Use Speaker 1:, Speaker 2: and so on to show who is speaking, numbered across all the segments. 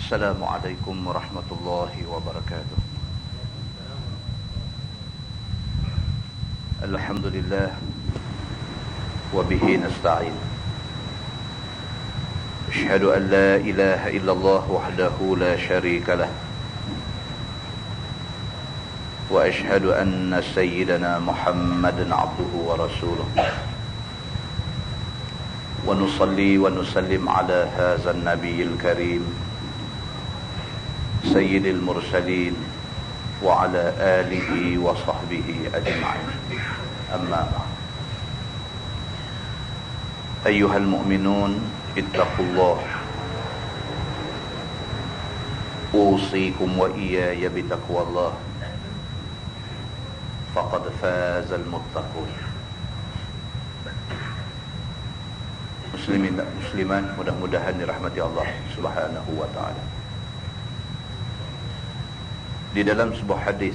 Speaker 1: Assalamualaikum warahmatullahi wabarakatuh. Alhamdulillah wa bihi nasta'in. Asyhadu an la ilaha illallah wahdahu la syarika lah. Wa asyhadu anna sayyidana Muhammadan abduhu wa rasuluh. Wa nusalli wa nusallim ala hadzal nabiyil karim sayyidil mursalin wa ala alihi wa sahbihi ajma'in. Amma ba'd. Ayyuhal mu'minun ittaqullah. Usikum wa iyaya bitaqwallah. Faqad fazal muttaqun. Muslimin dan muslimat, mudah-mudahan dirahmati Allah Subhanahu wa ta'ala. Di dalam sebuah hadis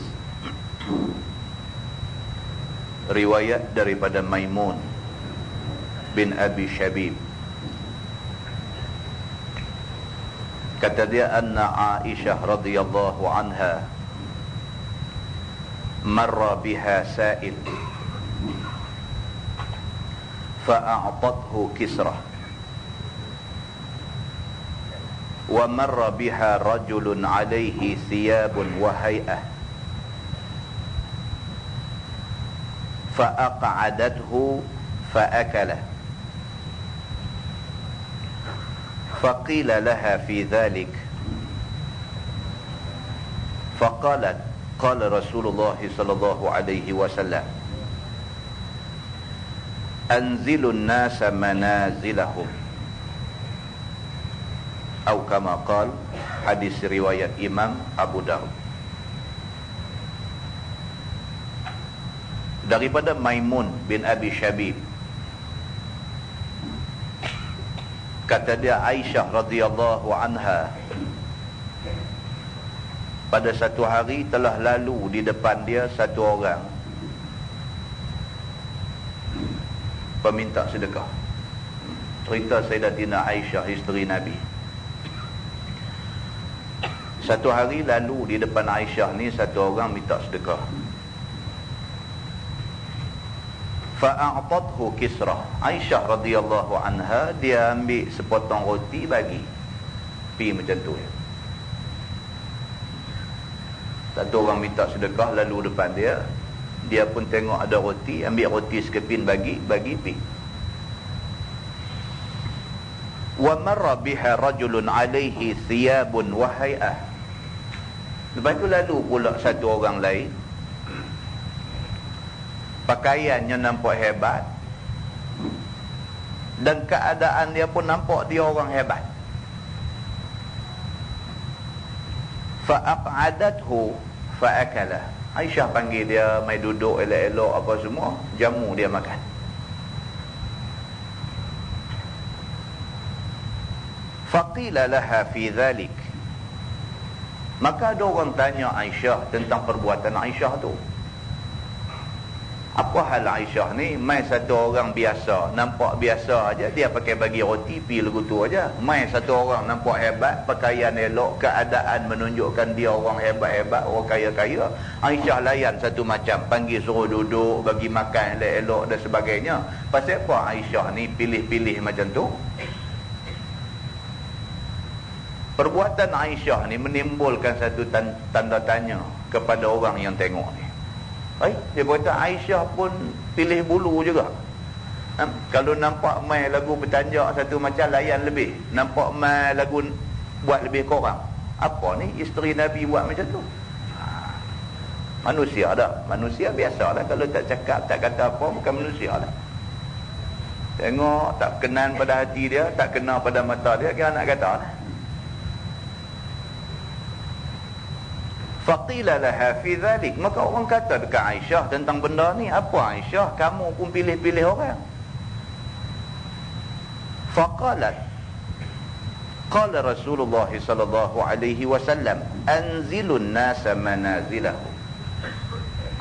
Speaker 1: riwayat daripada Maimun bin Abi Syabib, kata dia, anna Aisyah radhiyallahu anha marra biha sa'il fa'a'tathu kisrah wa marra biha rajulun alaihi thiyabun wa hay'ah fa'aq'adathu fa'akalah faqila laha fi dhalik faqalat qala Rasulullah sallallahu alaihi wasallam anzilun nasa manazilahum, atau kama qala, hadis riwayat Imam Abu Dawud. Daripada Maimun bin Abi Syabib, kata dia, Aisyah radhiyallahu anha pada satu hari telah lalu di depan dia satu orang peminta sedekah. Cerita Sayyidatina Aisyah, isteri Nabi. Satu hari lalu di depan Aisyah ni satu orang minta sedekah. Fa'a'tathu kisrah. Aisyah radhiyallahu anha, dia ambil sepotong roti bagi. Pi macam tu ya. Satu orang minta sedekah lalu depan dia, dia pun tengok ada roti, ambil roti sekepin bagi pi. Wa marra biha rajulun alaihi thiyabun wa hay'ah. Lepas tu lalu pula satu orang lain, pakaiannya nampak hebat dan keadaan dia pun nampak dia orang hebat. Fa'aq'adathu fa'akalah. Aisyah panggil dia mai duduk elok-elok apa semua, jamu dia makan. Faqila laha fi dhalik. Maka ada orang tanya Aisyah tentang perbuatan Aisyah tu. Apa hal Aisyah ni? Mai satu orang biasa, nampak biasa aja, dia pakai bagi roti pi lagu tu aja. Mai satu orang nampak hebat, pakaian elok, keadaan menunjukkan dia orang hebat-hebat, orang kaya-kaya. Aisyah layan satu macam, panggil suruh duduk, bagi makan elok-elok dan sebagainya. Pasal apa Aisyah ni pilih-pilih macam tu? Perbuatan Aisyah ni menimbulkan satu tanda tanya kepada orang yang tengok ni. Dia berkata Aisyah pun pilih bulu juga. Kalau nampak mai lagu bertanjak satu macam, layan lebih. Nampak mai lagu buat lebih kurang. Apa ni isteri Nabi buat macam tu? Manusia dah. Manusia biasa lah. Kalau tak cakap, tak kata apa, bukan manusia lah. Tengok, tak kenan pada hati dia, tak kena pada mata dia, kira nak kata lah. Faqila laha fi dhalik. Maka orang kata dekat Aisyah tentang benda ni, apa Aisyah, kamu pun pilih-pilih orang? Faqalat, qala Rasulullah sallallahu alaihi wasallam anzilun nasa manazilahu.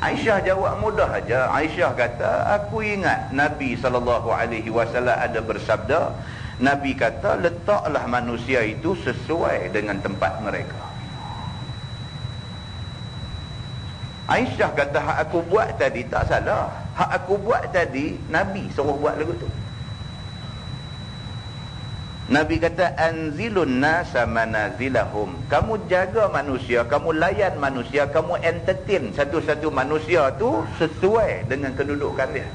Speaker 1: Aisyah jawab mudah aja. Aisyah kata, aku ingat Nabi sallallahu alaihi wasallam ada bersabda, Nabi kata, letaklah manusia itu sesuai dengan tempat mereka. Aisyah kata, hak aku buat tadi tak salah. Hak aku buat tadi, Nabi suruh buat lagu tu. Nabi kata, anzilun nasa manazilahum. Kamu jaga manusia, kamu layan manusia, kamu entertain satu-satu manusia tu sesuai dengan kedudukan dia.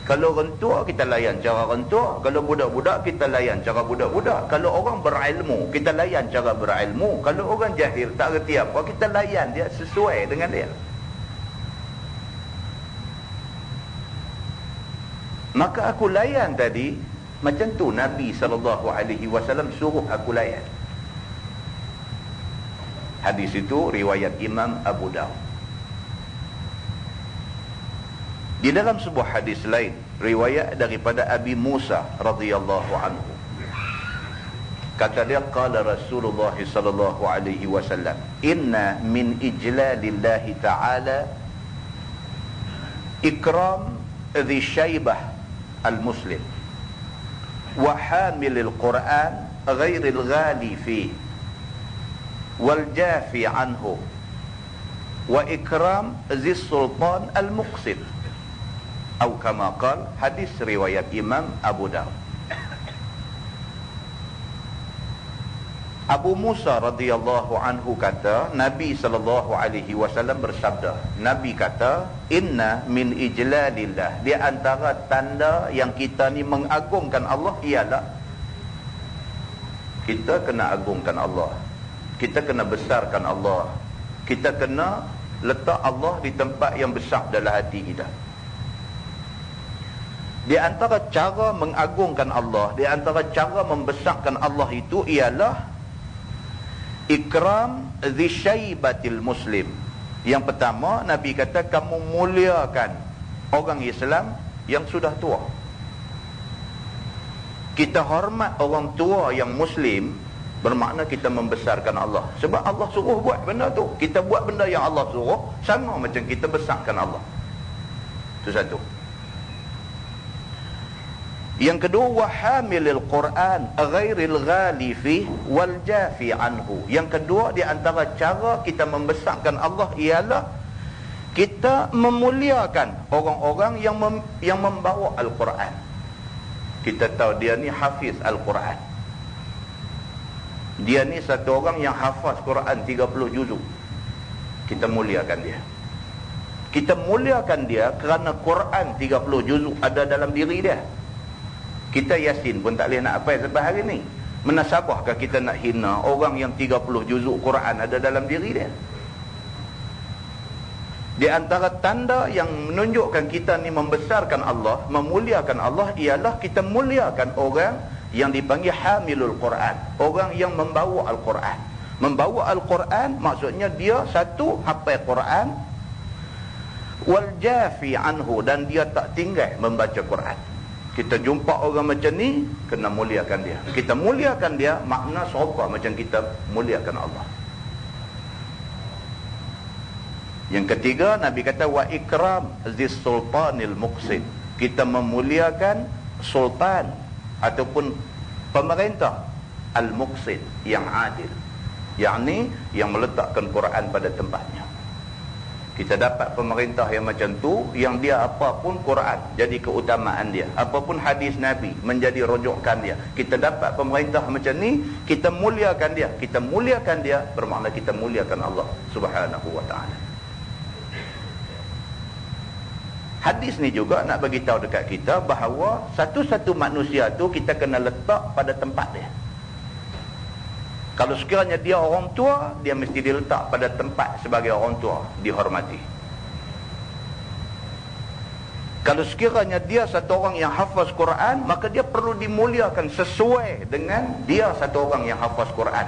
Speaker 1: Kalau orang tua, kita layan cara orang tua. Kalau budak-budak, kita layan cara budak-budak. Kalau orang berilmu, kita layan cara berilmu. Kalau orang jahil, tak reti apa, kita layan dia sesuai dengan dia. Maka aku layan tadi, macam tu Nabi SAW suruh aku layan. Hadis itu riwayat Imam Abu Dawud. Di dalam sebuah hadis lain, riwayat daripada Abi Musa radhiyallahu anhu, kata dia, qala Rasulullah sallallahu alaihi wasallam, inna min ijlalillahi ta'ala ikram dhi syaibah al-muslim wa hamilil Qur'an ghairil ghali fih wal jafi anhu wa ikram dhi sultan al-muqsid, atau kama qala, hadis riwayat Imam Abu Dawud. Abu Musa radhiyallahu anhu kata, Nabi SAW bersabda, Nabi kata, inna min ijlalillah, di antara tanda yang kita ni mengagungkan Allah ialah kita kena agungkan Allah, kita kena besarkan Allah, kita kena letak Allah di tempat yang besar dalam hati kita. Di antara cara mengagungkan Allah, di antara cara membesarkan Allah itu ialah ikram dhi syaibatil muslim. Yang pertama, Nabi kata, kamu muliakan orang Islam yang sudah tua. Kita hormat orang tua yang Muslim, bermakna kita membesarkan Allah. Sebab Allah suruh buat benda tu. Kita buat benda yang Allah suruh, sama macam kita besarkan Allah. Itu satu. Yang kedua, wahamilil Quran ghairil ghali fih wal jafi anhu. Yang kedua, di antara cara kita membesarkan Allah ialah kita memuliakan orang-orang yang membawa Al-Quran. Kita tahu dia ni hafiz Al-Quran. Dia ni satu orang yang hafaz Quran 30 juzuk. Kita muliakan dia. Kita muliakan dia kerana Quran 30 juzuk ada dalam diri dia. Kita Yasin pun tak boleh nak apa sampai hari ni. Menasabahkah kita nak hina orang yang 30 juzuk Quran ada dalam diri dia? Di antara tanda yang menunjukkan kita ni membesarkan Allah, memuliakan Allah, ialah kita muliakan orang yang dipanggil hamilul Quran, orang yang membawa Al-Quran. Membawa Al-Quran maksudnya dia satu hafal Quran, wal jafi anhu, dan dia tak tinggal membaca Quran. Kita jumpa orang macam ni, kena muliakan dia. Kita muliakan dia, makna serupa macam kita muliakan Allah. Yang ketiga, Nabi kata, wa ikram zis sultanil muqsid. Kita memuliakan sultan ataupun pemerintah al-muqsid, yang adil, yakni yang meletakkan Quran pada tempatnya. Kita dapat pemerintah yang macam tu, yang dia apapun Quran jadi keutamaan dia, apapun hadis Nabi menjadi rujukan dia. Kita dapat pemerintah macam ni, kita muliakan dia. Kita muliakan dia bermakna kita muliakan Allah Subhanahu wa ta'ala. Hadis ni juga nak bagi tahu dekat kita bahawa satu-satu manusia tu kita kena letak pada tempat dia. Kalau sekiranya dia orang tua, dia mesti diletak pada tempat sebagai orang tua, dihormati. Kalau sekiranya dia satu orang yang hafaz Quran, maka dia perlu dimuliakan sesuai dengan dia satu orang yang hafaz Quran.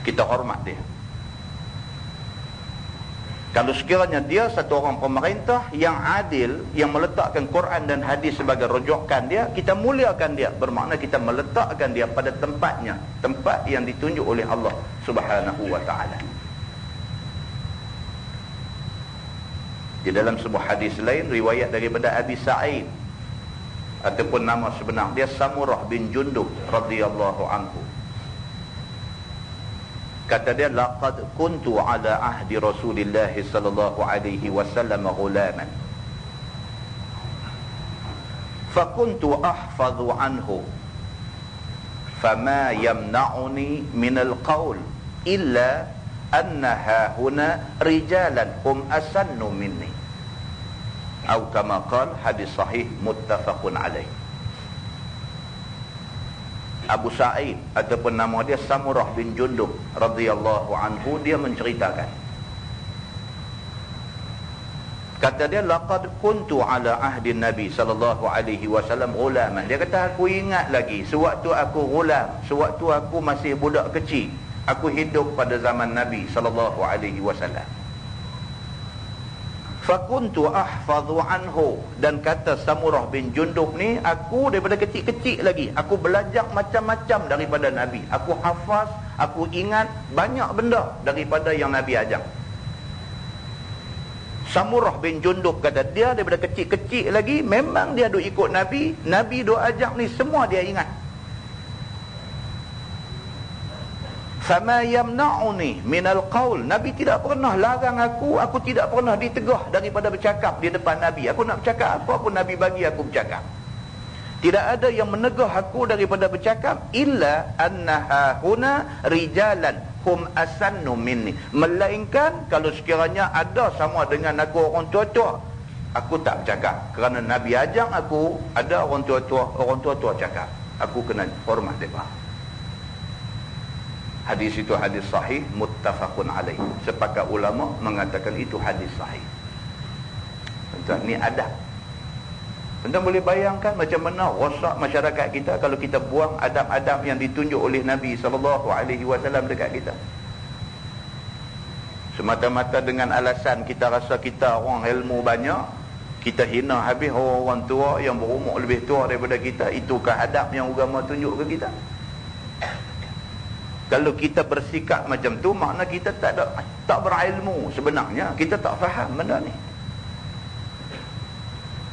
Speaker 1: Kita hormat dia. Kalau sekiranya dia satu orang pemerintah yang adil, yang meletakkan Quran dan hadis sebagai rujukan dia, kita muliakan dia. Bermakna kita meletakkan dia pada tempatnya, tempat yang ditunjuk oleh Allah Subhanahu wa ta'ala. Di dalam sebuah hadis lain, riwayat daripada Abi Sa'id ataupun nama sebenar dia Samurah bin Jundub radhiyallahu anhu. Kata dia, laqad kuntu ala ahdi Rasulillah sallallahu alaihi wasallam ghulaman fa kuntu ahfadhu anhu fama yamna'uni min al-qawl illa annaha huna rijalan hum asannu minni, atau kama qala, hadis sahih muttafaqun alaih. Abu Sa'id ataupun nama dia Samurah bin Jundub radhiyallahu anhu, dia menceritakan, kata dia, laqad kuntu ala ahdi Nabi sallallahu alaihi wasallam ghulaman. Dia kata, aku ingat lagi sewaktu aku ghulam, sewaktu aku masih budak kecil, aku hidup pada zaman Nabi sallallahu alaihi wasallam. Fakuntu ahfadhu anhu, dan kata Samurah bin Jundub ni, aku daripada kecil-kecil lagi aku belajar macam-macam daripada Nabi. Aku hafaz, aku ingat banyak benda daripada yang Nabi ajar. Samurah bin Jundub kata dia daripada kecil-kecil lagi memang dia duk ikut Nabi. Nabi duk ajar ni semua dia ingat. Fama yamna'uni minal qaul, Nabi tidak pernah larang aku tidak pernah ditegah daripada bercakap di depan Nabi. Aku nak bercakap apa pun Nabi bagi aku bercakap. Tidak ada yang menegah aku daripada bercakap illa annaha huna rijalan hum asannu minni, melainkan kalau sekiranya ada sama dengan aku orang tua-tua, aku tak bercakap kerana Nabi ajar aku. Ada orang tua-tua cakap, aku kena hormat mereka. Hadis itu hadis sahih muttafaqun alaih. Sepakat ulama mengatakan itu hadis sahih. Tuan, ni adab. Tuan boleh bayangkan macam mana rosak masyarakat kita kalau kita buang adab-adab yang ditunjuk oleh Nabi SAW dekat kita. Semata-mata dengan alasan kita rasa kita orang ilmu banyak, kita hina habis orang tua yang berumur lebih tua daripada kita. Itukah adab yang agama tunjuk ke kita? Kalau kita bersikap macam tu, makna kita tak berilmu sebenarnya. Kita tak faham benda ni.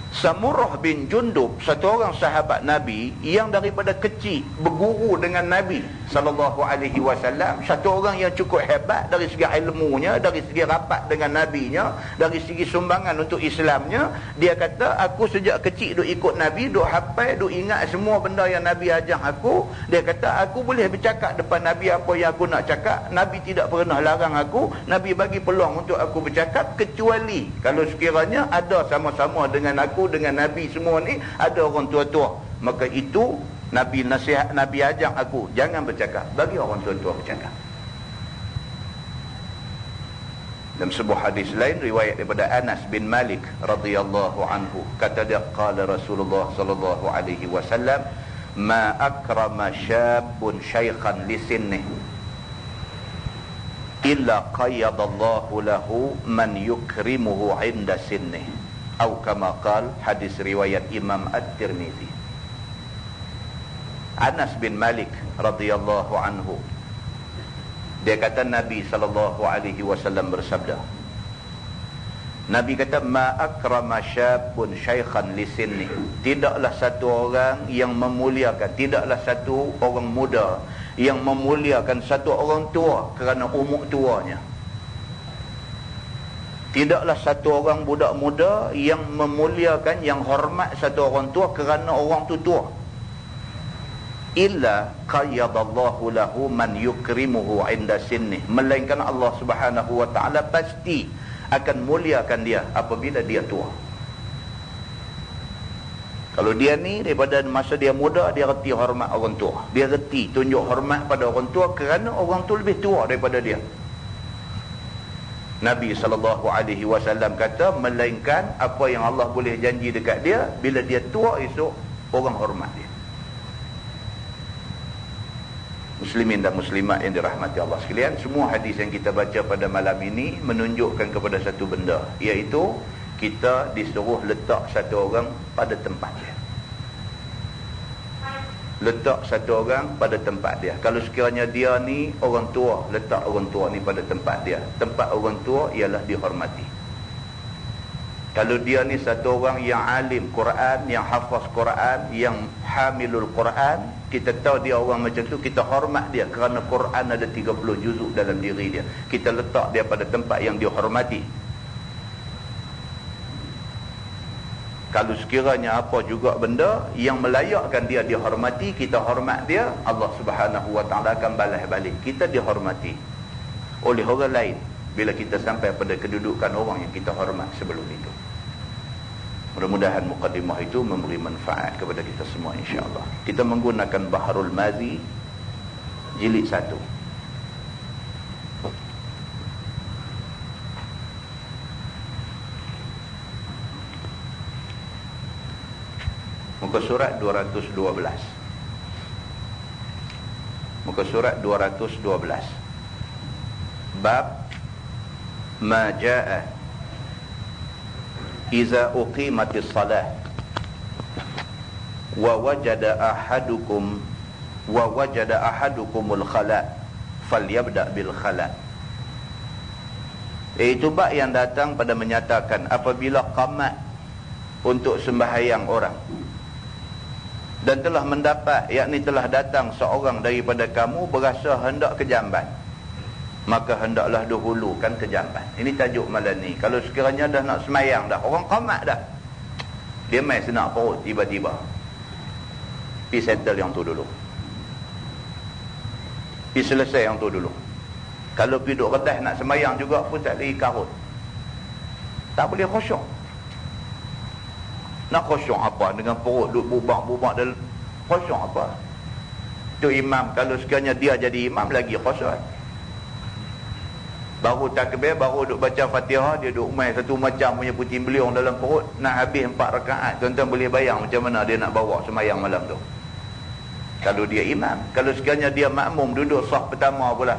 Speaker 1: Samurah bin Jundub, satu orang sahabat Nabi yang daripada kecil berguru dengan Nabi SAW. Satu orang yang cukup hebat dari segi ilmunya, dari segi rapat dengan Nabinya, dari segi sumbangan untuk Islamnya. Dia kata, aku sejak kecil duk ikut Nabi, duk hafal, duk ingat semua benda yang Nabi ajar aku. Dia kata, aku boleh bercakap depan Nabi apa yang aku nak cakap. Nabi tidak pernah larang aku. Nabi bagi peluang untuk aku bercakap, kecuali kalau sekiranya ada sama-sama dengan aku, dengan Nabi semua ni, ada orang tua-tua, maka itu Nabi nasihat, Nabi ajak aku jangan bercakap, bagi orang tua-tua bercakap. Dalam sebuah hadis lain riwayat daripada Anas bin Malik radhiyallahu anhu, kata dia, qala Rasulullah sallallahu alaihi wasallam, ma akrama syabun syaikhan li sinnihi illa qayyadallahu lahu man yukrimuhu 'inda sinnihi, atau kama qala, hadis riwayat Imam At-Tirmizi. Anas bin Malik radhiyallahu anhu, dia kata Nabi SAW bersabda, Nabi kata, ma akrama syabun syaikhan li sinni, tidaklah satu orang yang memuliakan, tidaklah satu orang muda yang memuliakan satu orang tua kerana umur tuanya. Tidaklah satu orang budak muda yang memuliakan, yang hormat satu orang tua kerana orang tu tua. Illa qayyadallahu lahu man yukrimuhu 'inda sinnih, melainkan Allah Subhanahu wa taala pasti akan muliakan dia apabila dia tua. Kalau dia ni daripada masa dia muda, dia reti hormat orang tua, dia reti tunjuk hormat pada orang tua kerana orang tu lebih tua daripada dia. Nabi SAW kata, melainkan apa yang Allah boleh janji dekat dia, bila dia tua esok, orang hormat dia. Muslimin dan muslimat yang dirahmati Allah sekalian, semua hadis yang kita baca pada malam ini menunjukkan kepada satu benda, iaitu kita disuruh letak satu orang pada tempat dia. Letak satu orang pada tempat dia. Kalau sekiranya dia ni orang tua, letak orang tua ni pada tempat dia. Tempat orang tua ialah dihormati. Kalau dia ni satu orang yang alim Quran, yang hafaz Quran, yang hamilul Quran, kita tahu dia orang macam tu, kita hormat dia kerana Quran ada 30 juzuk dalam diri dia. Kita letak dia pada tempat yang dia hormati. Kalau sekiranya apa juga benda yang melayakkan dia dihormati, kita hormat dia, Allah Subhanahu wa taala akan balas balik. Kita dihormati oleh orang lain bila kita sampai pada kedudukan orang yang kita hormat sebelum itu. Mudah-mudahan mukadimah itu memberi manfaat kepada kita semua, insya-Allah. Kita menggunakan Baharul Mazi jilid 1. Muka surat 212. Muka surat 212. Bab ma jaa iza uqimatis salah wa wajada ahadukumul khala falyabda bil khala. Itu bab yang datang pada menyatakan apabila qamat untuk sembahyang orang dan telah mendapat, yakni telah datang seorang daripada kamu berasa hendak ke jamban, maka hendaklah dahulukan ke jamban. Ini tajuk malam ni. Kalau sekiranya dah nak semayang dah, orang qamat dah, dia main senak perut tiba-tiba, pergi settle yang tu dulu, pergi selesai yang tu dulu. Kalau pergi duduk redah nak semayang juga pun tak lagi karut, tak boleh khusyuk. Nak khusyuk apa dengan perut duduk bubak-bubak dalam, khusyuk apa? Tu imam, kalau sekiranya dia jadi imam lagi khusyuk. Baru takbir, baru duk baca Fatihah, dia duk main satu macam punya puting beliung dalam perut, nak habis 4 rakaat. Tuan-tuan boleh bayang macam mana dia nak bawa semayang malam tu. Kalau dia imam, kalau sekiranya dia makmum duduk saf pertama pula,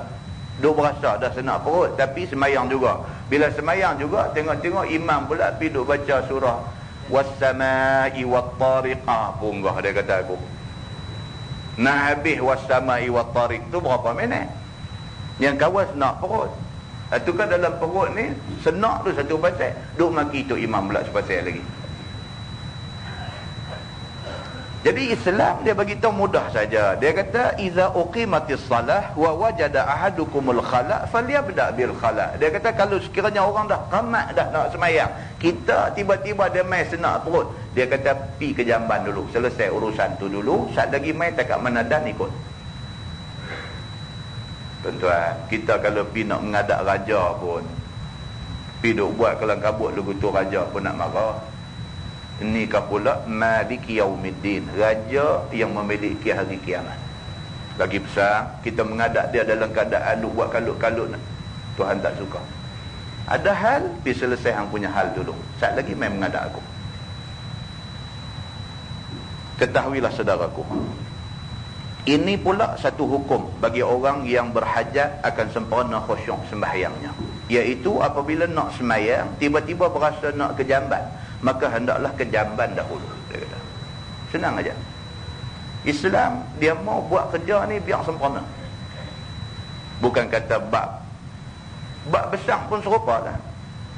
Speaker 1: duk berasa dah senak perut, tapi semayang juga. Bila semayang juga, tengok-tengok imam pula pergi duk baca surah was-samai wat-tariqah, punggah dia kata aku. Nak habis was-samai wat-tariq tu berapa minit? Yang kawan senak perut. Itu kan dalam perut ni senak tu satu pasal, duk maki tu imam pula sepasal lagi. Jadi Islam dia bagi tahu mudah saja. Dia kata iza uqimatis salah wa wajada ahadukumul khala falyabda bil khala. Dia kata kalau sekiranya orang dah qamat dah nak semayang, kita tiba-tiba dia main senak perut, dia kata pi ke jamban dulu, selesai urusan tu dulu, sat lagi main takat mana dan ikut. Tuan-tuan, kita kalau pi nak mengadap raja pun, pi duk buat kelang kabut lagu tu, raja pun nak marah. Ini kah pula Maliki Yaumiddin, raja yang memiliki hari kiamat. Lagi besar, kita mengadap dia dalam keadaan duk buat kalut-kalut, Tuhan tak suka. Ada hal, pi selesai hang punya hal dulu, sat lagi main mengadap aku. Ketahuilah saudaraku, ini pula satu hukum bagi orang yang berhajat akan sempurna khusyuk sembahyangnya, iaitu apabila nak sembahyang tiba-tiba berasa nak ke jamban, maka hendaklah ke jamban dahulu. Dia kata senang aja. Islam dia mau buat kerja ni biar sempurna. Bukan kata bab besar pun serupa lah.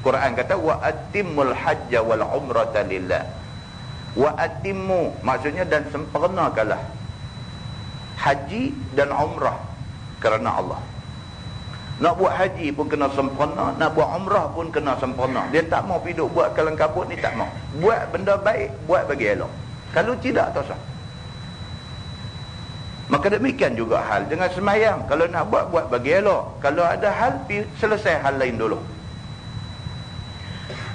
Speaker 1: Quran kata wa atimmul hajja wal umrata lillah. Wa atimmu maksudnya dan sempurnakanlah haji dan umrah kerana Allah. Nak buat haji pun kena sempurna, nak buat umrah pun kena sempurna. Dia tak mau pergi buat kelang kabut ni, tak mau. Buat benda baik, buat bagi elok. Kalau tidak, tak sah. Maka demikian juga hal dengan semayang. Kalau nak buat bagi elok. Kalau ada hal, selesai hal lain dulu.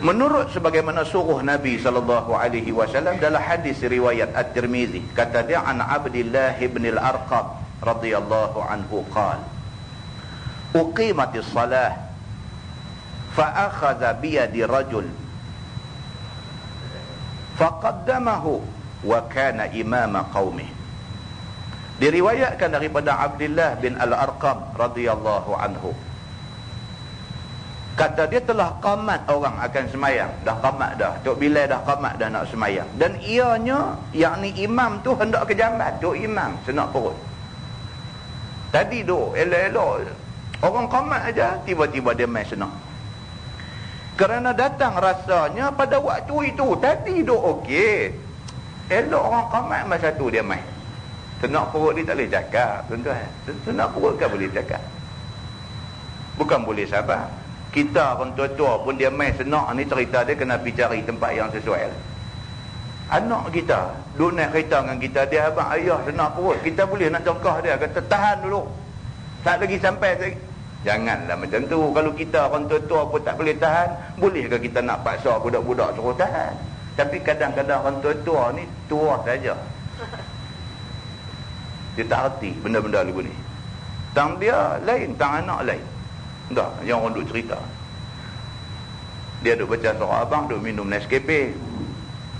Speaker 1: Menurut sebagaimana suruh Nabi SAW dalam hadis riwayat At-Tirmizi, kata dia an Abdillah ibn al-Arqam radhiyallahu anhu qala uqimatis salah fa akhadha bi yadi rajul faqaddamahu wa kana imama qaumih. Diriwayatkan daripada Abdullah bin Al-Arqam radhiyallahu anhu, kata dia telah qamat orang akan semayang, dah qamat dah, Tok Bilal dah qamat dah nak semayang, dan ianya yakni imam tu hendak ke jamban, Tok imam senak perut. Tadi duk elok-elok orang qamat aja, tiba-tiba dia main senang. Kerana datang rasanya pada waktu itu. Tadi duk okey. Elok orang qamat masa tu dia mai. Senak perut dia tak boleh cakap, tuan-tuan. Senak perut kan boleh cakap. Bukan boleh sabar. Kita orang tua-tua pun dia mai senak ni, cerita dia kena pergi cari tempat yang sesuai lah. Anak kita duk naik kereta dengan kita, dia abang ayah senak perut, kita boleh nak congkah dia, kata tahan dulu, tak lagi sampai. Janganlah macam tu. Kalau kita orang tua-tua pun tak boleh tahan, bolehkah kita nak paksa budak-budak suruh tahan? Tapi kadang-kadang orang tua-tua ni tua saja, dia tak erti benda-benda lagu ni. Tang dia lain, tang anak lain. Tak, yang orang duk cerita, dia duk baca surah abang, duk minum Nescafe.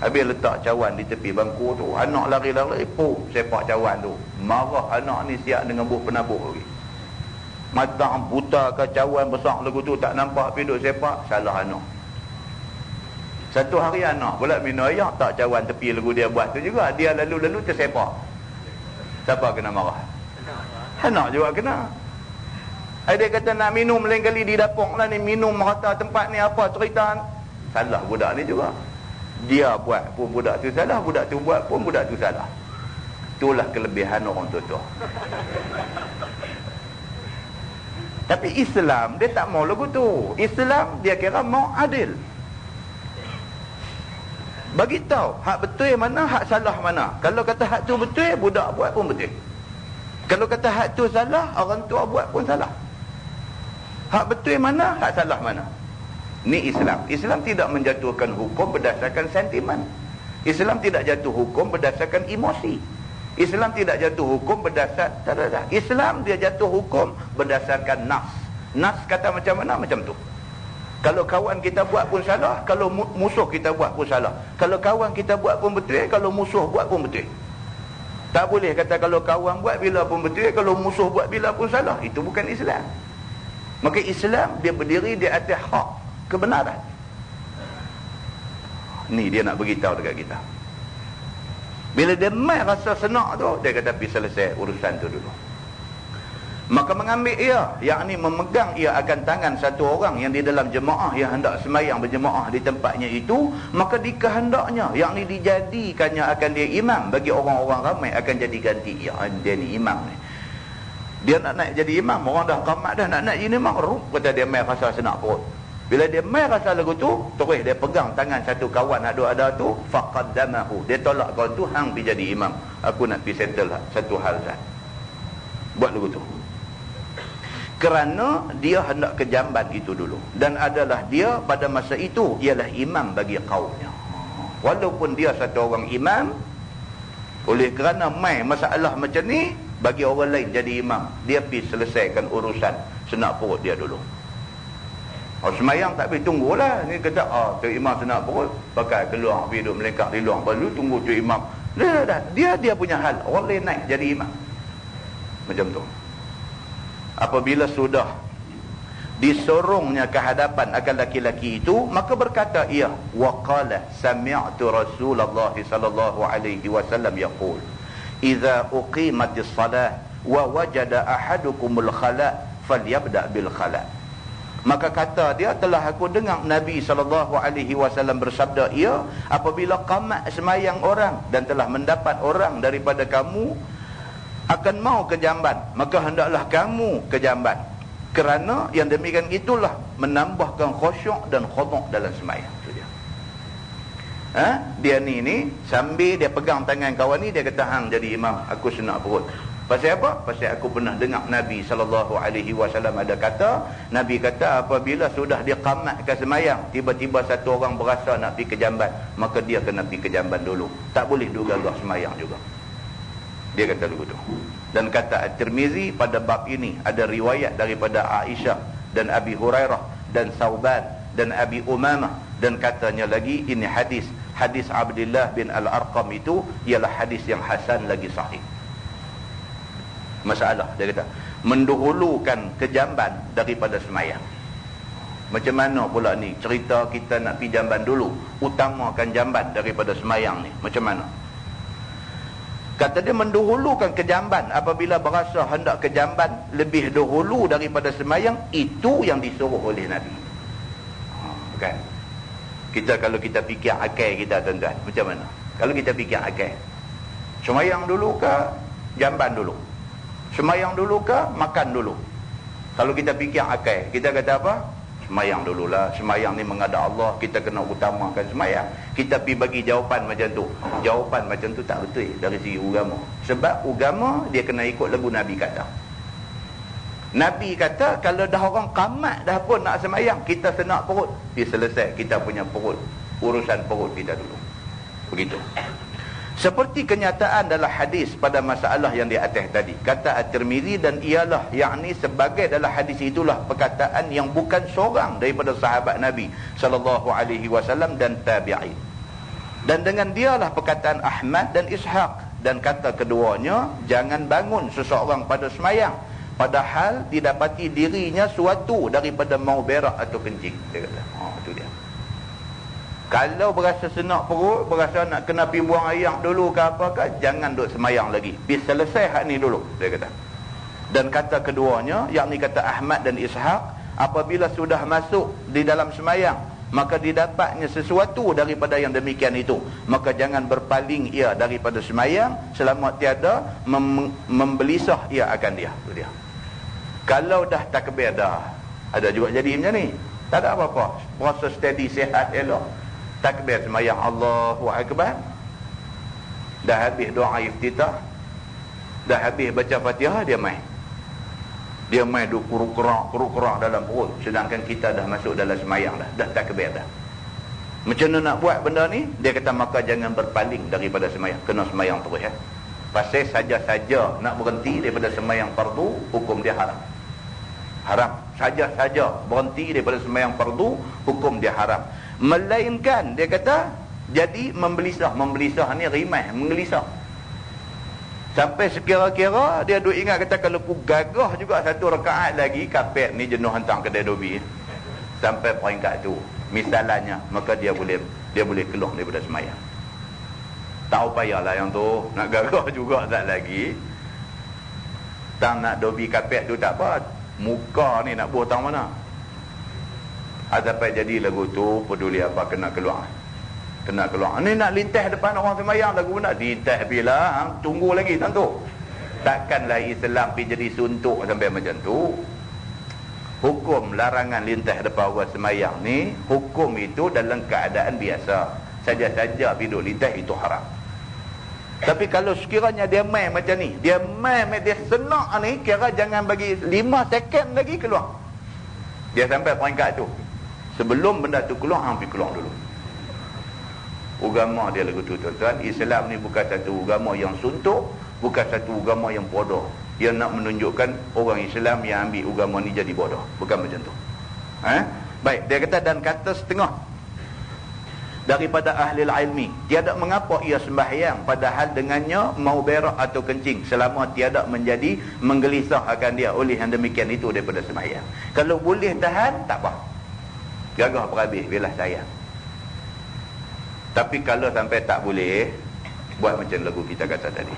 Speaker 1: Habis letak cawan di tepi bangku tu, anak lari-lari, sepak cawan tu. Marah anak ni siap dengan buh penabuk lagi. Matang buta ke cawan besar lagu tu tak nampak, pergi duk sepak, salah anak. Satu hari anak pula minum air, tak cawan tepi lagu dia buat tu juga, dia lalu-lalu tersepak. Siapa kena marah? Anak juga kena. Dia kata nak minum lain kali di dapur lah ni, minum merata tempat ni apa cerita. Salah budak ni juga. Dia buat pun budak tu salah, budak tu buat pun budak tu salah. Itulah kelebihan orang tua-tua. Tapi Islam dia tak mau lagu tu. Islam dia kira mau adil. Bagi tahu hak betul mana, hak salah mana. Kalau kata hak tu betul, budak buat pun betul. Kalau kata hak tu salah, orang tua buat pun salah. Hak betul mana, hak salah mana. Ni Islam. Islam tidak menjatuhkan hukum berdasarkan sentimen. Islam tidak jatuh hukum berdasarkan emosi. Islam tidak jatuh hukum berdasarkan Islam dia jatuh hukum berdasarkan nas. Nas kata macam mana, macam tu. Kalau kawan kita buat pun salah, kalau musuh kita buat pun salah. Kalau kawan kita buat pun betul, kalau musuh buat pun betul. Tak boleh kata kalau kawan buat bila pun betul, kalau musuh buat bila pun salah. Itu bukan Islam. Maka Islam dia berdiri di atas hak, kebenaran. Ni dia nak beritahu dekat kita. Bila dia mai rasa senak tu, dia kata pergi selesai urusan tu dulu. Maka mengambil ia, yakni memegang ia akan tangan satu orang yang di dalam jemaah yang hendak semayang berjemaah di tempatnya itu, maka dikehendaknya, yakni dijadikannya akan dia imam bagi orang-orang ramai, akan jadi ganti ia. Dia ni imam ni. Dia nak naik jadi imam, orang dah qamat dah nak naik jadi imam, kata dia mai rasa senak perut. Bila dia mai rasa lagu tu, terus dia pegang tangan satu kawan ada tu, faqaddamahu, dia tolak kawan tu, hang pergi jadi imam, aku nak pergi settle satu hal Zat. Buat lagu tu. Kerana dia hendak ke jamban itu dulu, dan adalah dia pada masa itu ialah imam bagi kaumnya. Walaupun dia satu orang imam, oleh kerana mai masalah macam ni, bagi orang lain jadi imam, dia pergi selesaikan urusan senak perut dia dulu. Semayang tak boleh tunggulah. Ni kata, tu imam senak perut, pakai keluar, pergi duduk melengkak di luar, baru tunggu tu imam. Dia punya hal, orang lain naik jadi imam. Macam tu. Apabila sudah disorongnya ke hadapan akan laki-laki itu, maka berkata ia, waqala sami'tu Rasulullah sallallahu alaihi wasallam yaqul, idza uqimatis salah wa wajada ahadukumul khala falyabda bil khala. Maka kata dia, telah aku dengar Nabi SAW bersabda ia, apabila qamat semayang orang dan telah mendapat orang daripada kamu akan mau ke jamban, maka hendaklah kamu ke jamban. Kerana yang demikian itulah menambahkan khusyuk dan khuduk dalam semayang. Itu dia. Dia ni sambil dia pegang tangan kawan ni, dia kata, hang jadi imam, aku senak perut. Pasal apa? Pasal aku pernah dengar Nabi SAW ada kata, Nabi kata apabila sudah dia qamat ke semayang, tiba-tiba satu orang berasa nak pergi ke jamban, maka dia kena pergi ke jamban dulu. Tak boleh dua-dua semayang juga. Dia kata begitu. Dan kata At-Tirmizi, pada bab ini ada riwayat daripada Aisyah dan Abi Hurairah dan Sauban dan Abi Umamah, dan katanya lagi ini hadis Abdullah bin Al-Arqam itu ialah hadis yang hasan lagi sahih. Masalah dia kata mendahulukan kejamban daripada semayang. Macam mana pula ni cerita kita nak pergi jamban dulu, utamakan jamban daripada semayang ni, macam mana? Kata dia mendahulukan kejamban apabila berasa hendak ke jamban lebih dahulu daripada semayang, itu yang disuruh oleh Nabi. Kan? Kalau kita fikir akal kita, tuan-tuan, macam mana? Kalau kita fikir akal, semayang dulu ke jamban dulu? Semayang dulu ke makan dulu? Kalau kita fikir akal, kita kata apa? Semayang dululah. Semayang ni menghadap Allah, kita kena utamakan semayang. Kita pergi bagi jawapan macam tu. Jawapan macam tu tak betul dari segi agama. Sebab agama dia kena ikut lagu Nabi kata. Nabi kata kalau dah orang qamat dah pun nak semayang, kita senak perut, dia selesai kita punya perut, urusan perut kita dulu. Begitu. Seperti kenyataan dalam hadis pada masalah yang di atas tadi, kata At-Tirmizi, dan ialah yakni sebagai dalam hadis itulah perkataan yang bukan seorang daripada sahabat Nabi sallallahu alaihi wasallam dan tabi'in. Dan dengan dialah perkataan Ahmad dan Ishaq, dan kata keduanya, jangan bangun seseorang pada semayang padahal didapati dirinya suatu daripada mau berak atau kencing. Dia kata, itu dia. Kalau berasa senak perut, berasa nak kena pergi buang air dulu ke apa ke, jangan duduk semayang lagi. Pergi selesai hak ni dulu, dia kata. Dan kata keduanya, yakni kata Ahmad dan Ishaq, apabila sudah masuk di dalam semayang, maka didapatnya sesuatu daripada yang demikian itu, maka jangan berpaling ia daripada semayang selama tiada membelisah ia akan dia. Itu dia. Kalau dah takbir dah, ada juga jadi macam ni, tak ada apa-apa, proses steady, sihat, elok. Takbir semayang Allahu Akbar, dah habis doa iftitah, dah habis baca Fatihah, dia main duk kuruk-kuruk dalam perut, sedangkan kita dah masuk dalam semayang dah takbir dah. Macam mana nak buat benda ni? Dia kata maka jangan berpaling daripada semayang, kena semayang terus ya. Pasal saja-saja nak berhenti daripada semayang fardu, hukum dia haram. Saja-saja berhenti daripada semayang fardu, hukum dia haram. Melainkan dia kata jadi membelisah ni rimah, menggelisah. Sampai sekira-kira dia duk ingat, kata kalau ku gagah juga satu rakaat lagi, kapet ni jenuh hantar kedai dobi sampai peringkat tu misalnya, maka dia boleh keluar daripada semayang. Tak payahlah yang tu nak gagah juga tak lagi. Tang nak dobi kapet tu tak apa, muka ni nak buah tang mana. Sampai jadi lagu tu peduli apa, kena keluar. Ni nak lintas depan orang semayang lagu nak lintas bila tunggu lagi tentu. Takkanlah Islam pergi jadi suntuk sampai macam tu. Hukum larangan lintas depan orang semayang ni, hukum itu dalam keadaan biasa. Saja-saja duduk lintas itu haram. Tapi kalau sekiranya dia main macam ni, dia senak ni, kira jangan bagi 5 second lagi keluar. Dia sampai peringkat tu. Sebelum benda tu keluar, hampir keluar dulu. Agama dia lagu tu, tuan-tuan. Islam ni bukan satu agama yang suntuk, bukan satu agama yang bodoh. Dia nak menunjukkan orang Islam yang ambil agama ni jadi bodoh. Bukan macam tu. Baik, dia kata, dan kata setengah daripada ahli ilmi, tiada mengapa ia sembahyang padahal dengannya mau berak atau kencing, selama tiada menjadi menggelisah akan dia oleh yang demikian itu daripada sembahyang. Kalau boleh tahan, tak apa, gagah berhabis bila sayang. Tapi kalau sampai tak boleh, buat macam lagu kita kata tadi.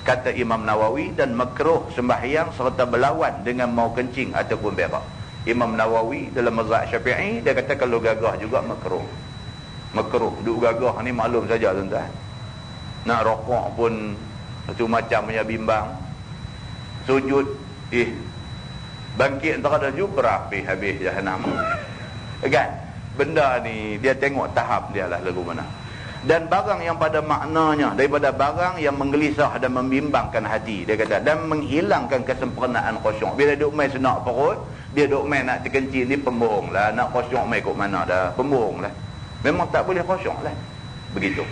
Speaker 1: Kata Imam Nawawi, dan makruh sembahyang serta berlawan dengan mau kencing ataupun berak. Imam Nawawi dalam mazhab Syafi'i, dia kata kalau gagah juga makruh. Duk gagah ni maklum saja tuan-tuan. Nak rokok pun satu macam punya bimbang. Sujud bangkit antara dah jubra habis jahanam. Kan? Benda ni dia tengok tahap dia lah lagu mana. Dan barang yang pada maknanya daripada barang yang menggelisah dan membimbangkan hati, dia kata, dan menghilangkan kesempurnaan khusyuk. Bila duk main senak perut, dia duk main nak terkencing ni, pembohong lah. Nak khusyuk main kot mana dah, pembohong lah. Memang tak boleh khusyuk lah. Begitu.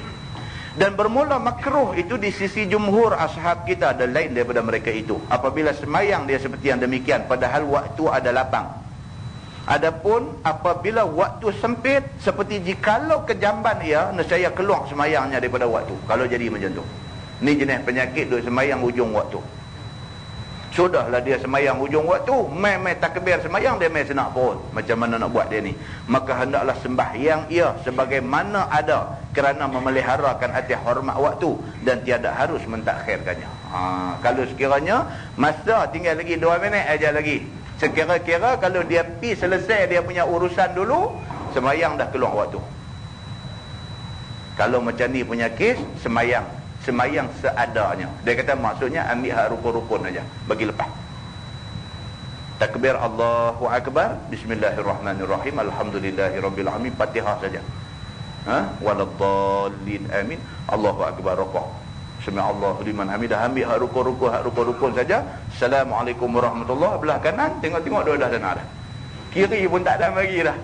Speaker 1: Dan bermula makruh itu di sisi jumhur ashab kita, ada lain daripada mereka itu, apabila semayang dia seperti yang demikian padahal waktu ada lapang. Adapun apabila waktu sempit, seperti jikalau kejamban ia, nescaya keluar semayangnya daripada waktu. Kalau jadi macam tu, ni jenis penyakit duk semayang hujung waktu. Sudahlah dia semayang hujung waktu, main takbir semayang, dia main senak perut. Macam mana nak buat dia ni? Maka hendaklah sembahyang ia sebagaimana ada, kerana memeliharakan hati hormat waktu dan tiada harus mentakhirkannya. Kalau sekiranya masa tinggal lagi 2 minit aja lagi, sekira-kira kalau dia pi selesai dia punya urusan dulu, Semayang dah keluar waktu. Kalau macam ni punya kes, semayang seadanya. Dia kata maksudnya ambil hak rukun-rukun aja, bagi lepas. Takbir Allahu Akbar, bismillahirrahmanirrahim, alhamdulillahirabbil alamin, Fatihah saja. Waladdallin, amin, Allahu Akbar, rukuk, sami'allahu liman hamidah, ambil hak rukun-rukun saja. Assalamualaikum warahmatullahi, belah kanan tengok-tengok dia dah sana dah. Kiri pun tak ada lagi dah.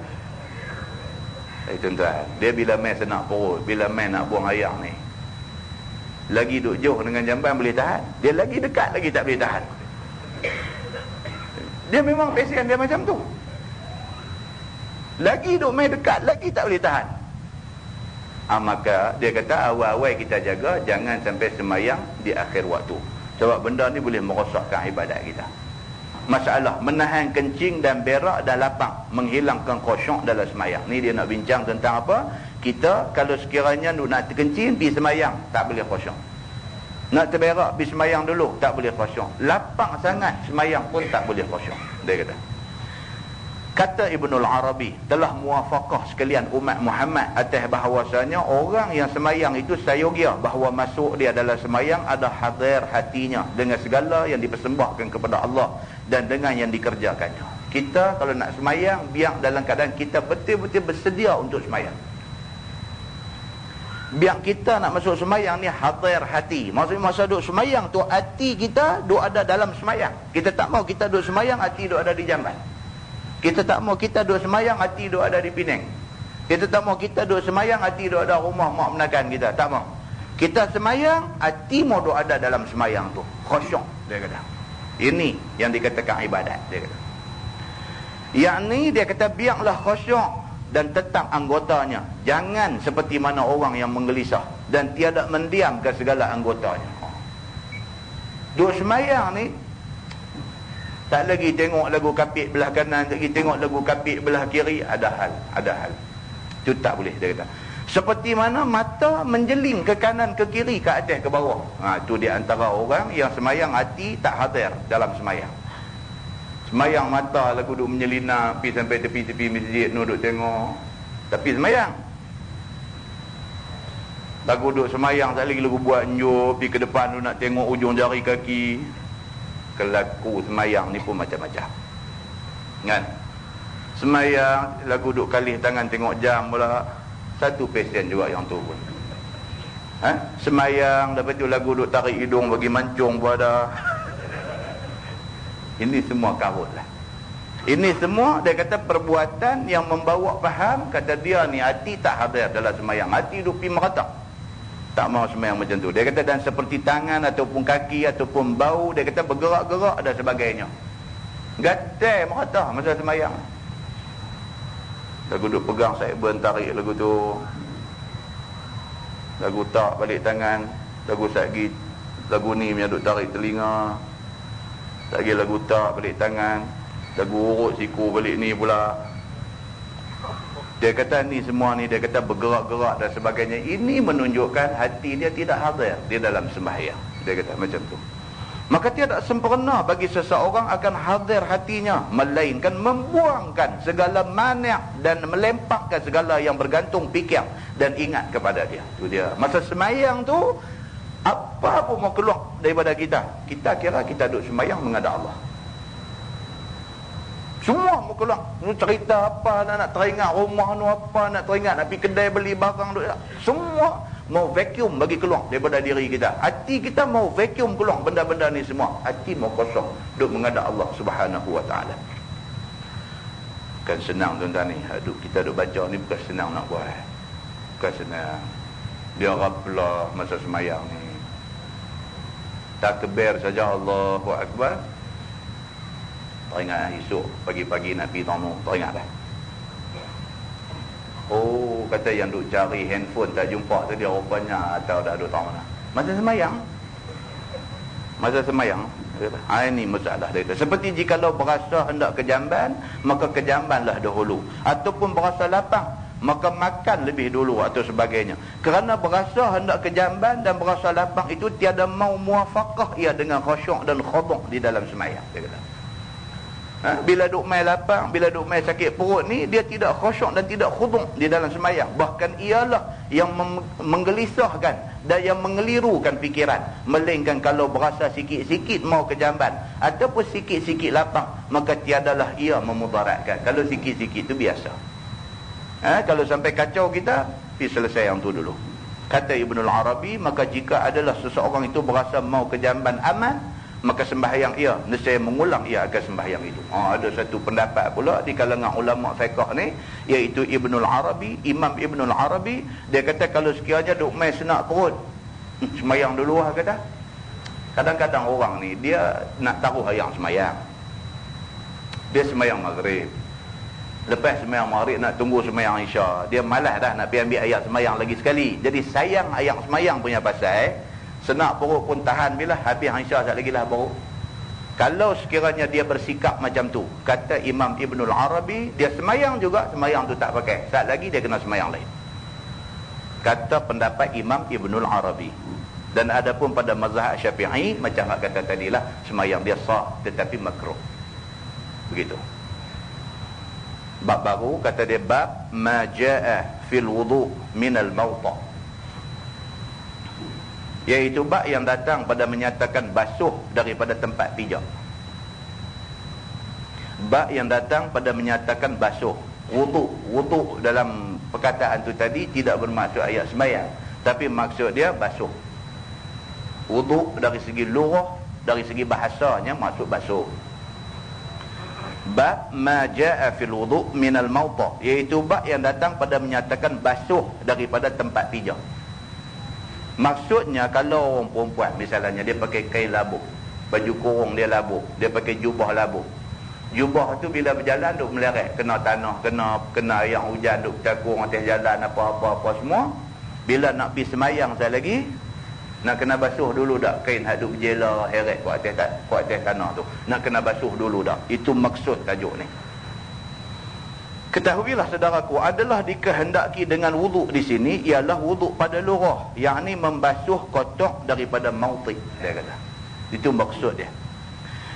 Speaker 1: Tuan-tuan, dia bila main senak perut, bila main nak buang air ni, lagi duk jauh dengan jamban boleh tahan, dia lagi dekat lagi tak boleh tahan. Dia memang pesen dia macam tu. Lagi duk main dekat lagi tak boleh tahan. Maka dia kata awal-awal kita jaga jangan sampai semayang di akhir waktu, sebab benda ni boleh merosakkan ibadat kita. Masalah menahan kencing dan berak dan lapang, menghilangkan khusyuk dalam semayang. Ni dia nak bincang tentang apa? Kita kalau sekiranya nak terkencing pergi semayang, tak boleh khusyuk. Nak terberak pergi semayang dulu, tak boleh khusyuk. Lapang sangat semayang pun tak boleh khusyuk. Dia kata Ibnul Arabi telah muwafaqah sekalian umat Muhammad atas bahawasanya orang yang semayang itu sayogia bahawa masuk dia dalam semayang ada hadir hatinya dengan segala yang dipersembahkan kepada Allah dan dengan yang dikerjakannya. Kita kalau nak semayang, biar dalam keadaan kita betul-betul bersedia untuk semayang. Biar kita nak masuk semayang ni hadir hati. Maksudnya masa duduk semayang tu hati kita duduk ada dalam semayang. Kita tak mau kita duduk semayang hati duduk ada di jamban. Kita tak mau kita duduk semayang hati duduk ada di Penang. Kita tak mau kita duduk semayang hati duduk ada rumah mak menakan kita. Tak mau. Kita semayang hati mau duduk ada dalam semayang tu. Khusyuk dia kata. Ini yang dikatakan ibadat dia kata. Yang ni dia kata biarlah khusyuk dan tetap anggotanya. Jangan seperti mana orang yang menggelisah dan tiada mendiam ke segala anggotanya. Duduk semayang ni tak lagi tengok lagu kapit belah kanan, tak lagi tengok lagu kapit belah kiri. Ada hal. Itu tak boleh dia kata. Seperti mana mata menjeling ke kanan, ke kiri, ke atas, ke bawah. Itu di antara orang yang semayang hati tak hadir dalam semayang. Semayang mata lagu duk menyelinap, pergi sampai tepi-tepi masjid, duduk tengok. Tapi semayang. Lagu duk semayang, tak lagi lagu buat njup, pergi ke depan tu nak tengok ujung jari kaki. Kelaku semayang ni pun macam-macam. Kan? Semayang, lagu duk kalih tangan tengok jam pula. Satu pesen juga yang tu pun. Semayang, lepas tu lagu duk tarik hidung bagi mancung pun ada. Ini semua karut lah. Ini semua dia kata perbuatan yang membawa faham, kata dia ni hati tak hadir dalam semayang. Hati duk pergi merata. Tak mau semayang macam tu. Dia kata dan seperti tangan ataupun kaki ataupun bau, dia kata bergerak-gerak dan sebagainya. Gatal merata masa semayang. Lagu duk pegang saiban tarik lagu tu. Lagu tak balik tangan. Lagu satgi, lagu ni punya duk tarik telinga. Lagi lagu tak balik tangan. Lagu urut siku balik ni pula. Dia kata ni semua ni, dia kata bergerak-gerak dan sebagainya. Ini menunjukkan hati dia tidak hadir di dalam sembahyang. Dia kata macam tu. Maka tiada sempurna bagi seseorang akan hadir hatinya, melainkan membuangkan segala mani' dan melempakkan segala yang bergantung fikir dan ingat kepada dia. Itu dia. Masa sembahyang tu, apa pun mau keluar daripada kita, kita kira kita duduk sembahyang menghadap Allah. Semua mau keluar. Cerita apa, nak teringat rumah tu apa, nak teringat nak pergi kedai beli barang tu. Semua mau vacuum bagi keluar daripada diri kita. Hati kita mau vacuum keluar benda-benda ni semua. Hati mau kosong. Duk menghadap Allah Subhanahu Wa Ta'ala. Bukan senang tuan-tuan ni. Kita duk baca ni bukan senang nak buat. Bukan senang. Dia raplah masa semayang ni. Takbir saja Allahu Akbar. Teringat esok pagi-pagi nak pergi tamu, teringat dah. Oh, kata yang duk cari handphone tak jumpa tu dia rupanya atau dah duk tahu mana. Masa semayang, ini masalah dia. Seperti jikalau berasa hendak ke jamban, maka ke jambanlah dahulu. Ataupun berasa lapang, maka makan lebih dulu atau sebagainya. Kerana berasa hendak ke jamban dan berasa lapang itu tiada mau muwafaqah ia dengan khusyuk dan khudu' di dalam semayang. Dia kata. Bila duk mai lapang, bila duk mai sakit perut ni, dia tidak khusyuk dan tidak khuduk di dalam sembahyang. Bahkan ialah yang menggelisahkan dan yang mengelirukan fikiran. Melainkan kalau berasa sikit-sikit mau kejamban ataupun sikit-sikit lapang, maka tiadalah ia memudaratkan. Kalau sikit-sikit tu biasa. Kalau sampai kacau kita, pergi selesai yang tu dulu. Kata Ibnul Arabi, maka jika adalah seseorang itu berasa mau kejamban aman, maka sembahyang ia, nescaya mengulang ia akan sembahyang itu. Ada satu pendapat pula di kalangan ulama fiqh ni, iaitu Ibnul Arabi, Imam Ibnul Arabi, dia kata kalau sekiranya duk main senak perut, sembahyang dulu lah kata. Kadang-kadang orang ni dia nak taruh ayam sembahyang. Dia sembahyang maghrib. Lepas sembahyang maghrib nak tunggu sembahyang isya. Dia malas dah nak pergi ambil ayat sembahyang lagi sekali. Jadi sayang ayat sembahyang punya pasal, senak perut pun tahan bila habis Aisyah sekali lagi lah baru. Kalau sekiranya dia bersikap macam tu, kata Imam Ibnul Arabi, dia semayang juga, semayang tu tak pakai. Saat lagi dia kena semayang lain. Kata pendapat Imam Ibnul Arabi. Dan ada pun pada mazhab Syafi'i, macam nak kata tadilah, semayang dia sah tetapi makruh. Begitu. Bab baru, kata dia bab ma jaa fil wudu' minal mawta', iaitu bab yang datang pada menyatakan basuh daripada tempat pijak. Bab yang datang pada menyatakan basuh. Wudu dalam perkataan tu tadi tidak bermaksud ayat sembahyang, tapi maksud dia basuh. Wudu dari segi lughah, dari segi bahasanya maksud basuh. Bab ma jaa fil wudu' minal mawta', iaitu bab yang datang pada menyatakan basuh daripada tempat pijak. Maksudnya kalau orang perempuan misalnya dia pakai kain labuh, baju kurung dia labuh, dia pakai jubah labuh. Jubah tu bila berjalan duk meleret, kena tanah, kena air hujan, duk cakung atas jalan apa semua. Bila nak pergi semayang sekali lagi, nak kena basuh dulu dak kain hak duk berjela heret kat atas tanah tu. Nak kena basuh dulu dak. Itu maksud tajuk ni. Ketahuilah saudaraku, adalah dikehendaki dengan wuduk di sini ialah wuduk pada lughah, yakni membasuh kotak daripada mauti, dia kata. Itu maksud dia.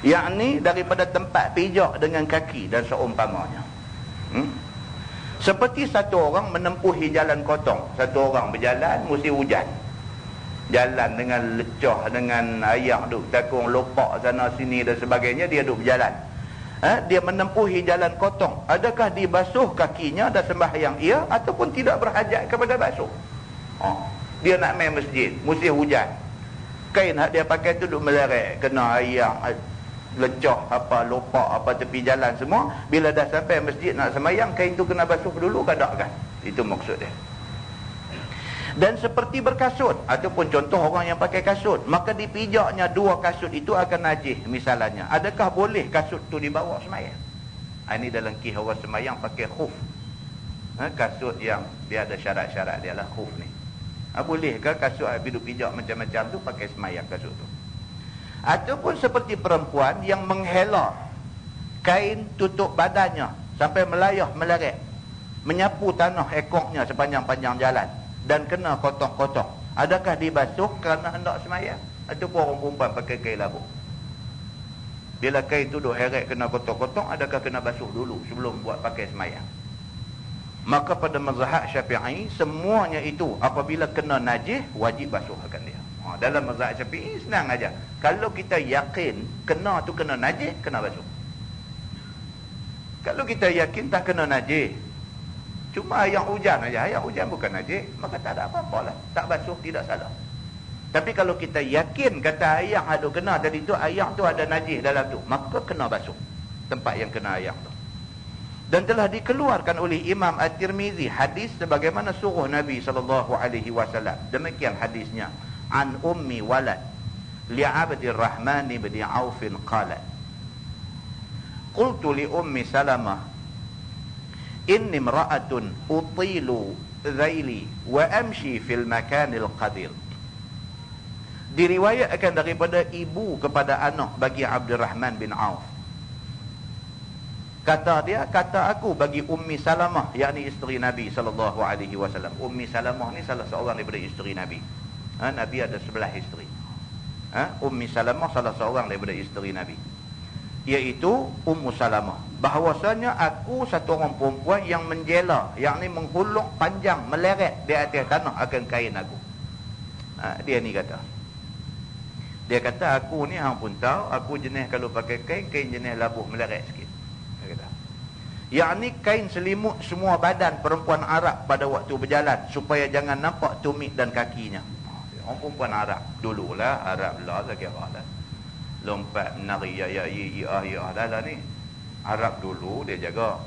Speaker 1: Yakni daripada tempat pijak dengan kaki dan seumpamanya. Seperti satu orang menempuhi jalan kotong. Satu orang berjalan musim hujan. Jalan dengan lecah, dengan air duk takung lopak sana sini dan sebagainya, dia duk berjalan. Dia menempuhi jalan kotong. Adakah dibasuh kakinya dan sembahyang ia ataupun tidak berhajat kepada basuh? Dia nak main masjid, musim hujan. Kain hak dia pakai tu duk meleret, kena air, lecah apa, lopak apa tepi jalan semua. Bila dah sampai masjid nak sembahyang, kain tu kena basuh dulu ke tak kan? Itu maksud dia. Dan seperti berkasut ataupun contoh orang yang pakai kasut, maka dipijaknya dua kasut itu akan najis misalnya. Adakah boleh kasut tu dibawa semayang? Ini dalam kisah orang semayang pakai khuf. Kasut yang dia ada syarat-syarat dia lah khuf ni. Bolehkah kasut hidup pijak macam-macam tu pakai semayang kasut tu? Ataupun seperti perempuan yang menghela kain tutup badannya sampai melayah meleret, menyapu tanah ekornya sepanjang-panjang jalan dan kena kotak-kotak. Adakah dibasuh kerana hendak semayang? Ataupun orang perempuan pakai kain labuh, bila kain tu duk heret kena kotak-kotak, adakah kena basuh dulu sebelum buat pakai semayang? Maka pada mazhab Syafi'i, semuanya itu apabila kena najis wajib basuh akan dia. Dalam mazhab Syafi'i senang aja. Kalau kita yakin kena tu kena najis, kena basuh. Kalau kita yakin tak kena najis, cuma yang hujan aja, yang hujan bukan najis, maka tak ada apa-apa lah. Tak basuh tidak salah. Tapi kalau kita yakin kata ayam ada kena tadi tu, ayam tu ada najis dalam tu, maka kena basuh tempat yang kena ayam tu. Dan telah dikeluarkan oleh Imam At-Tirmizi hadis sebagaimana suruh Nabi SAW. Demikian hadisnya. An ummi walad li Abdirrahman bin Auf qalat, qultu li ummi Salamah inni imra'atun utilu dhaili wa amshi fil makanil qadir. Diriwayatkan daripada ibu kepada anak bagi Abdurrahman bin Auf. Kata dia, kata aku bagi Ummi Salamah, yakni isteri Nabi SAW. Ummi Salamah ni salah seorang daripada isteri Nabi. Nabi ada 11 isteri. Ummi Salamah salah seorang daripada isteri Nabi. iaitu Ummu Salamah, bahawasanya aku satu orang perempuan yang menjela, yakni menghuluk panjang, meleret di atas tanah akan kain aku. Dia ni kata. Dia kata, aku ni hang pun tahu, aku jenis kalau pakai kain jenis labuh meleret sikit. Dia kata. Yakni kain selimut semua badan perempuan Arab pada waktu berjalan supaya jangan nampak tumit dan kakinya. Orang perempuan Arab dululah, Arab lah kira lah. Lompat menari ya dah ni. Arab dulu dia jaga.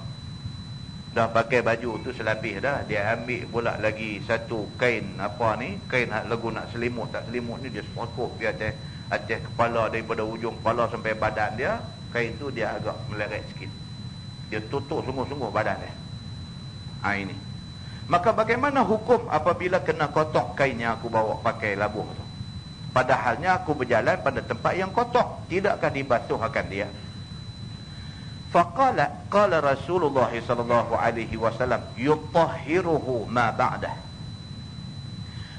Speaker 1: Dah pakai baju tu selapis dah, dia ambil pula lagi satu kain apa ni, kain lagu nak selimut tak selimut ni, dia sokok di atas kepala, daripada ujung kepala sampai badan dia. Kain tu dia agak meleret sikit, dia tutup sungguh-sungguh badan dia. Ini. Maka bagaimana hukum apabila kena kotor kain yang aku bawa pakai labuh tu? Padahalnya aku berjalan pada tempat yang kotor, tidakkah dibasuh akan dia? Qala Rasulullah sallallahu alaihi wasallam yutahhiruhu ma ba'dah.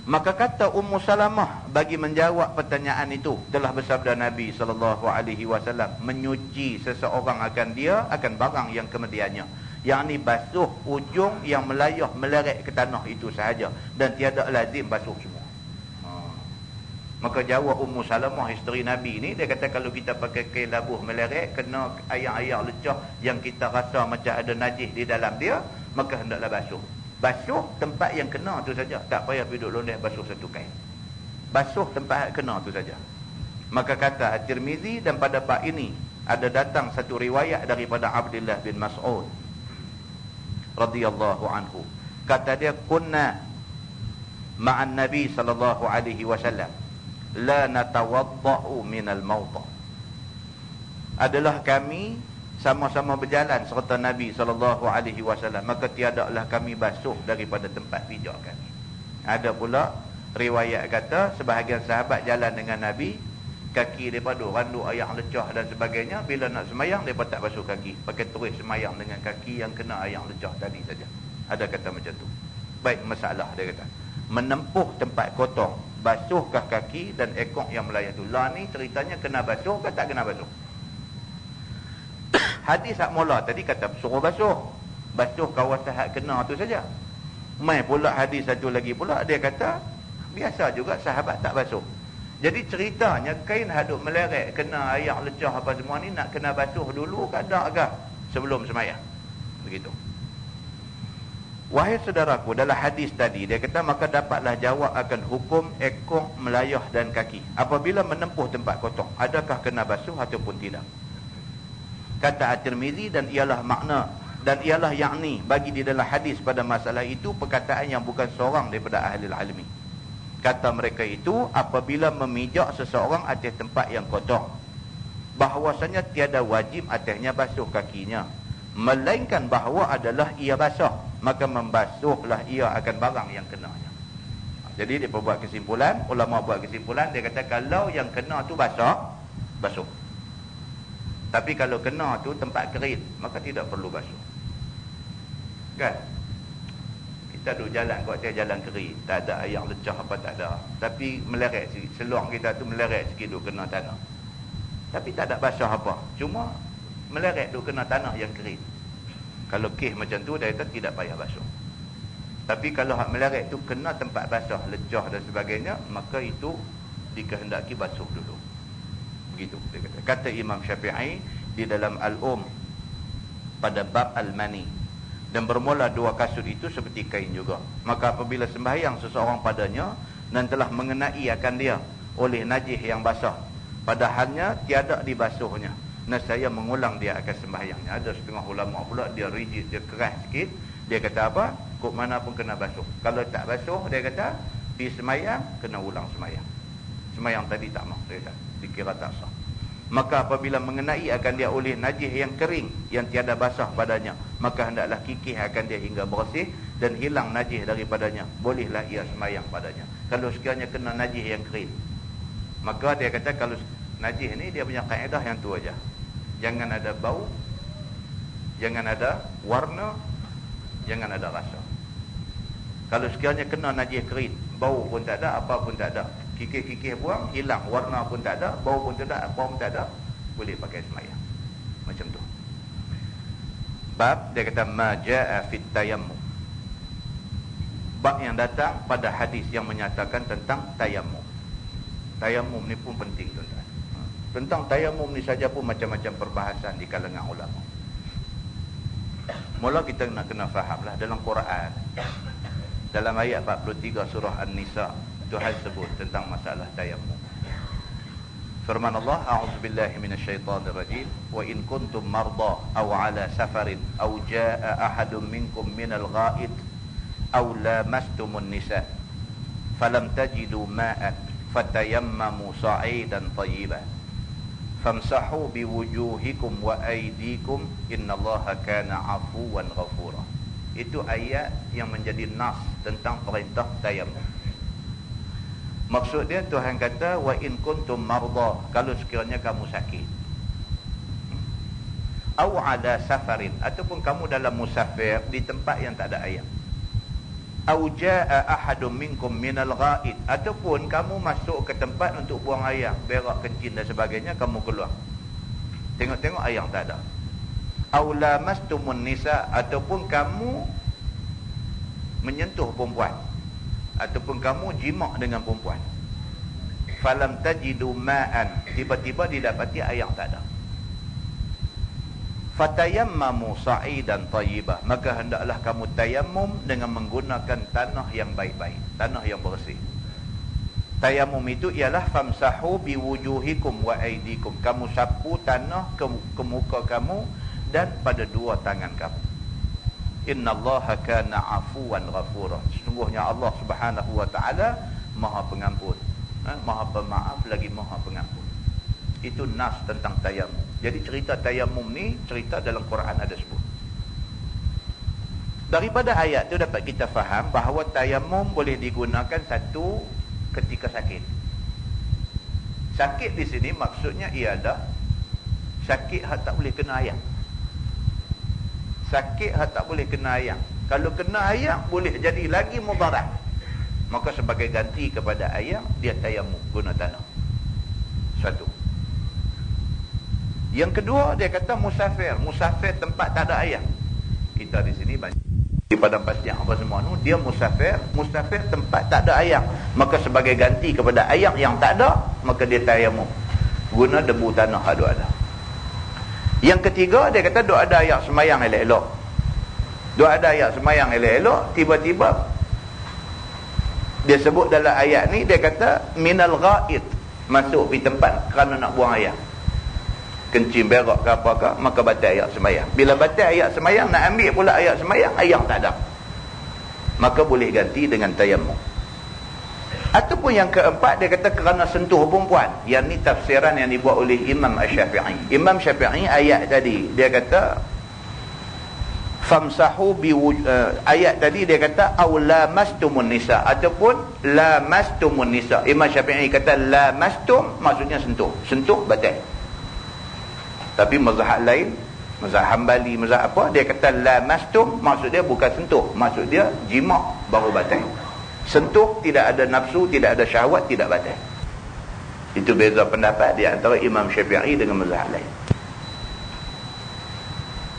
Speaker 1: Maka kata Ummu Salamah bagi menjawab pertanyaan itu, telah bersabda Nabi sallallahu alaihi wasallam, menyuci seseorang akan dia akan barang yang kemudiannya, yakni basuh ujung yang melayah meleret ke tanah itu sahaja, dan tiada lazim basuh semua. Maka jawab Ummu Salamah, isteri Nabi ni, dia kata kalau kita pakai kain labuh meleret, kena air-air lecah yang kita rasa macam ada najis di dalam dia, maka hendaklah basuh. Basuh tempat yang kena tu saja, tak payah duduk londeh basuh satu kain. Basuh tempat kena tu saja. Maka kata At-Tirmizi, dan pada bab ini ada datang satu riwayat daripada Abdullah bin Mas'ud radhiyallahu anhu. Kata dia, kunna ma'an Nabi sallallahu alaihi wasallam la natawadda'u minal mawta. Adalah kami sama-sama berjalan serta Nabi SAW, maka tiadalah kami basuh daripada tempat pijak kami. Ada pula riwayat kata sebahagian sahabat jalan dengan Nabi, kaki mereka randuk air lecah dan sebagainya, bila nak semayang mereka tak basuh kaki, pakai terus semayang dengan kaki yang kena air lecah tadi saja. Ada kata macam tu. Baik, masalah dia kata menempuh tempat kotor, basuhkah kaki dan ekor yang melayah tu? Lah ni ceritanya kena basuh ke tak kena basuh? Hadis hak mula tadi kata suruh basuh, basuh kawasan hak kena tu saja. Mai pula hadis satu lagi pula, dia kata biasa juga sahabat tak basuh. Jadi ceritanya kain haduk meleret kena air lecah apa semua ni nak kena basuh dulu ke tak agak sebelum sembahyang, begitu. Wahai saudaraku, dalam hadis tadi dia kata, maka dapatlah jawab akan hukum ekor melayah dan kaki apabila menempuh tempat kotor, adakah kena basuh ataupun tidak. Kata At-Tirmizi, dan ialah makna dan ialah yakni bagi di dalam hadis pada masalah itu perkataan yang bukan seorang daripada ahli ilmi. Kata mereka itu, apabila memijak seseorang atas tempat yang kotor, bahawasanya tiada wajib atasnya basuh kakinya, melainkan bahawa adalah ia basah, maka membasuhlah ia akan barang yang kenanya. Jadi dia buat kesimpulan, ulama buat kesimpulan, dia kata kalau yang kena tu basah, basuh. Tapi kalau kena tu tempat kering, maka tidak perlu basuh. Kan? Kita duduk jalan, kot saya jalan kering, tak ada air lecah apa tak ada, tapi meleret sikit, seluar kita tu meleret sikit duduk kena tanah, tapi tak ada basah apa, cuma meleret duduk kena tanah yang kering. Kalau kes macam tu, dia kata tidak payah basuh. Tapi kalau hak meleret tu kena tempat basah, lecah dan sebagainya, maka itu dikehendaki basuh dulu. Begitu dia kata. Kata Imam Syafi'i di dalam Al-Um pada bab Al-Mani, dan bermula dua kasut itu seperti kain juga. Maka apabila sembahyang seseorang padanya dan telah mengenai akan dia oleh najis yang basah, padahalnya tiada dibasuhnya, nescaya mengulang dia akan sembahyangnya. Ada setengah ulama pula dia rigid, dia keras sikit, dia kata apa? Kok mana pun kena basuh. Kalau tak basuh, dia kata pergi sembahyang, kena ulang sembahyang. Sembahyang tadi tak mau, dia kata, dikira tak sah. Maka apabila mengenai akan dia oleh najis yang kering yang tiada basah padanya, maka hendaklah kikih akan dia hingga bersih dan hilang najis daripadanya, bolehlah ia sembahyang padanya. Kalau sekiranya kena najis yang kering, maka dia kata kalau najis ni dia punya kaedah yang tu aja. Jangan ada bau, jangan ada warna, jangan ada rasa. Kalau sekiranya kena najis kering, bau pun tak ada, apa pun tak ada, kikih-kikih buang, hilang, warna pun tak ada, bau pun tak ada, apa pun tak ada, boleh pakai sembahyang. Macam tu. Bab dia kata ma jaa fit tayammum. Bab yang datang pada hadis yang menyatakan tentang tayammum. Tayammum ni pun penting, tuan-tuan. Tentang tayammum ni saja pun macam-macam perbahasan di kalangan ulama. Mula kita nak kena fahamlah dalam Quran, dalam ayat 43 surah An-Nisa, Tuhan sebut tentang masalah tayammum. Firman Allah, a'udzubillahi minasyaitonir rajim, wa in kuntum marda aw ala safarin aw jaa ahadun minkum minal ghaid aw lamastumun nisa falam tajidu ma'an fatayammamu sa'idan tayyiban famsahu biwujuhikum wa aydikum innallaha kana afuwan ghafura. Itu ayat yang menjadi nas tentang perintah tayammum. Maksud dia Tuhan kata wa in kuntum marda, kalau sekiranya kamu sakit, aw ala safarin, ataupun kamu dalam musafir di tempat yang tak ada air, aw jaa ahadun minkum minal ghaid, ataupun kamu masuk ke tempat untuk buang air, berak, kencing dan sebagainya, kamu keluar, tengok-tengok air tak ada. Aw lamastumun nisa, ataupun kamu menyentuh perempuan, ataupun kamu jimak dengan perempuan, falam tajidu ma'an, tiba-tiba didapati air tak ada, fatayammamu sa'idan tayyibah, maka hendaklah kamu tayammum dengan menggunakan tanah yang baik-baik, tanah yang bersih. Tayammum itu ialah famsahu biwujuhikum wa aydikum, kamu sapu tanah ke muka kamu dan pada dua tangan kamu. Innallaha kana afuwan ghafura, sesungguhnya Allah Subhanahu wa taala Maha Pengampun, Maha Pemaaf lagi Maha Pengampun. Itu nas tentang tayammum. Jadi cerita tayammum ni cerita dalam Quran ada sebut. Daripada ayat tu dapat kita faham bahawa tayammum boleh digunakan satu ketika sakit. Sakit di sini maksudnya ialah sakit hak tak boleh kena air. Sakit hak tak boleh kena air. Kalau kena air boleh jadi lagi mudarat. Maka sebagai ganti kepada air, dia tayammum guna tanah. Satu. Yang kedua, dia kata musafir. Musafir tempat tak ada air. Kita di sini banyak di padang pasir apa semua tu, dia musafir. Musafir tempat tak ada air, maka sebagai ganti kepada air yang tak ada, maka dia tayammum guna debu tanah ada. Yang ketiga, dia kata duk ada air semayang elok-elok. Duk ada air semayang elok-elok, tiba-tiba dia sebut dalam ayat ni, dia kata minal ghaid, masuk pergi tempat kerana nak buang air, kencing, berak ke apa ke, maka batal ayat semayang. Bila batal ayat semayang, nak ambil pula ayat semayang, ayat tak ada, maka boleh ganti dengan tayammum. Ataupun yang keempat, dia kata kerana sentuh perempuan. Yang ni tafsiran yang dibuat oleh Imam Syafi'i. Imam Syafi'i ayat tadi dia kata famsahu ayat tadi dia kata aw lamastumun nisa, ataupun lamastumun nisa. Imam Syafi'i kata lamastum maksudnya sentuh. Sentuh batal. Tapi mazhab lain, mazhab Hambali, mazhab apa, dia kata lamastum maksud dia bukan sentuh, maksud dia jimak baru batal. Sentuh tidak ada nafsu, tidak ada syahwat, tidak batal. Itu beza pendapat di antara Imam Syafi'i dengan mazhab lain.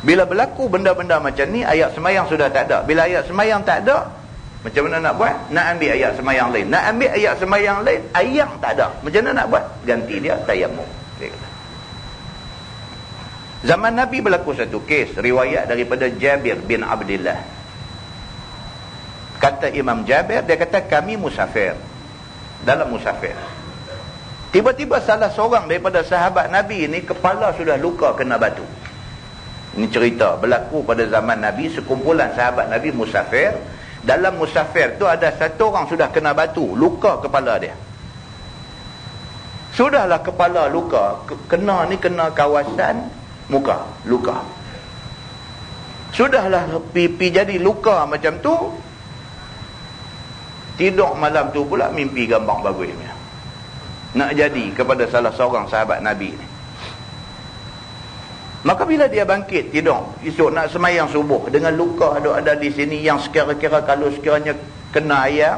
Speaker 1: Bila berlaku benda-benda macam ni, ayat semayang sudah tak ada. Bila ayat semayang tak ada, macam mana nak buat? Nak ambil ayat semayang lain. Nak ambil ayat semayang lain, ayat tak ada. Macam mana nak buat? Ganti dia tayammum. Dia kata. Zaman Nabi berlaku satu kes, riwayat daripada Jabir bin Abdullah. Kata Imam Jabir, dia kata kami musafir. Dalam musafir, tiba-tiba salah seorang daripada sahabat Nabi ni kepala sudah luka kena batu. Ini cerita berlaku pada zaman Nabi, sekumpulan sahabat Nabi musafir. Dalam musafir tu ada satu orang sudah kena batu, luka kepala dia. Sudahlah kepala luka, kena kawasan muka, luka. Sudahlah pipi jadi luka macam tu. Tidur malam tu pula mimpi gambar bagusnya. Nak jadi kepada salah seorang sahabat Nabi ni. Maka bila dia bangkit tidur, esok nak semayang subuh dengan luka ada di sini yang sekira-kira kalau sekiranya kena air,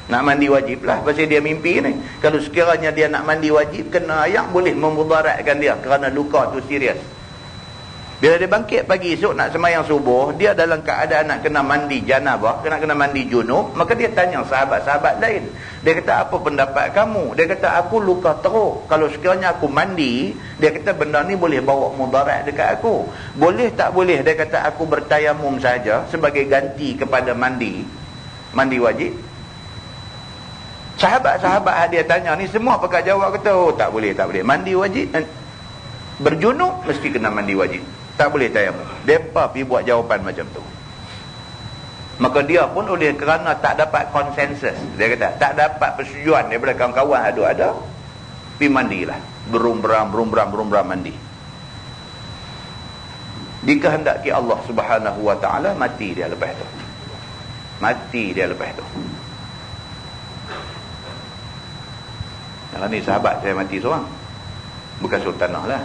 Speaker 1: nak mandi wajib lah. Pasal dia mimpi ni. Kalau sekiranya dia nak mandi wajib, kena air boleh memudaratkan dia kerana luka tu serius. Bila dia bangkit pagi esok nak sembahyang subuh, dia dalam keadaan nak kena mandi janabah, kena mandi junub, maka dia tanya sahabat-sahabat lain. Dia kata, apa pendapat kamu? Dia kata, aku luka teruk. Kalau sekiranya aku mandi, dia kata benda ni boleh bawa mudarat dekat aku. Boleh tak boleh? Dia kata, aku bertayamum saja sebagai ganti kepada mandi wajib. Sahabat-sahabat dia tanya ni semua pakai jawab kata, oh tak boleh. Mandi wajib, berjunub mesti kena mandi wajib. Tak boleh tayamum. Mereka pergi buat jawapan macam tu. Maka dia pun oleh kerana tak dapat konsensus, dia kata tak dapat persetujuan daripada kawan-kawan ada pergi mandilah. Berumram mandi. Dikehendaki Allah Subhanahu wa taala, mati dia lepas tu. Yang ni sahabat saya mati seorang. Bukan sultanah lah.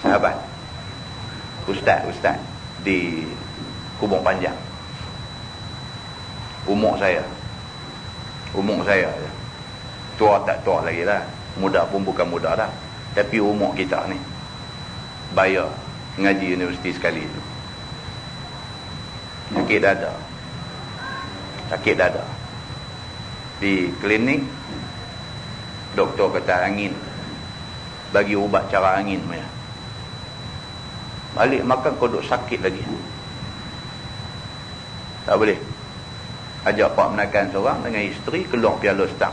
Speaker 1: Sahabat. Ustaz di Kubung Panjang. Umur saya tua tak tua lagi lah, muda pun bukan muda dah, tapi umur kita ni bayar ngaji universiti sekali tu, sakit dada di klinik. Doktor kata angin, bagi ubat cara angin punya. Balik makan kodok sakit lagi, tak boleh. Ajak pak menakan seorang dengan isteri keluar piala stang,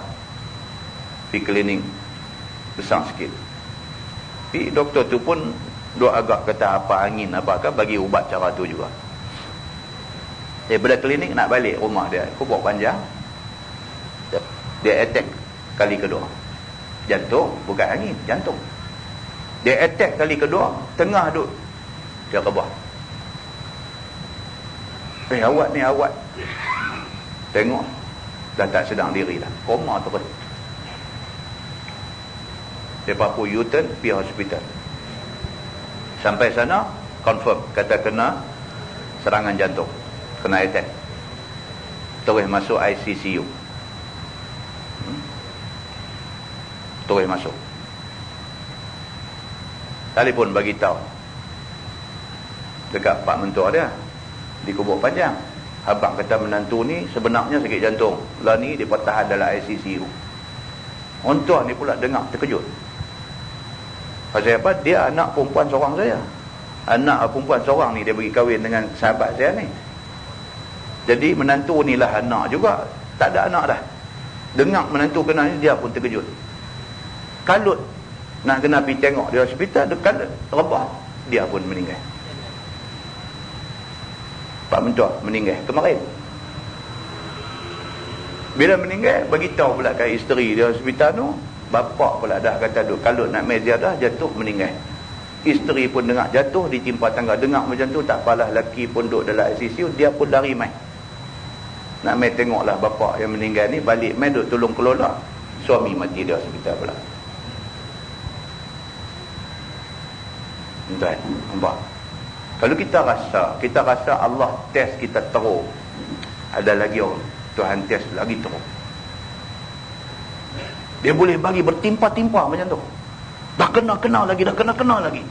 Speaker 1: pergi klinik besar sikit. Pergi doktor tu pun duk agak kata apa angin apakah, bagi ubat cara tu juga. Daripada klinik nak balik rumah dia, Kubur Panjang, dia attack kali kedua. Jantung, bukan angin, jantung. Dia attack kali kedua, tengah duk dia rebah. Awak ni tengok dah tak sedang diri dah, koma terus. Lepas pun U-turn pergi hospital. Sampai sana confirm, kata kena serangan jantung, kena attack. Terus masuk ICCU. Terus masuk. Telefon bagi tahu dekat Pak Mentua dia di Kubur Panjang, abang kata menantu ni sebenarnya sakit jantung, lah ni dia tahan dalam ICCU. Orang tua ni pula dengar terkejut. Pasal apa? Dia anak perempuan seorang saya. Anak perempuan seorang ni dia bagi kahwin dengan sahabat saya ni. Jadi menantu ni lah anak juga, tak ada anak dah. Dengar menantu kena ni, dia pun terkejut. Kalut nak kena pergi tengok di hospital, dekat rebah, dia pun meninggal. Pak Mentua meninggal kemarin. Bila meninggal, bagi tahu pula kat isteri di hospital tu, bapak pula dah kata duk kalut nak meja dah, jatuh meninggal. Isteri pun dengar jatuh ditimpa tangga, dengar macam tu tak apalah, lelaki pun duk dalam ICU, dia pun lari mai. Nak mai tengoklah bapak yang meninggal ni, balik mai duk tolong kelola. Suami mati di hospital pula. Tuan, nampak? Kalau kita rasa Allah test kita teruk, ada lagi orang Tuhan test lagi teruk. Dia boleh bagi bertimpa-timpa macam tu. Dah kena lagi.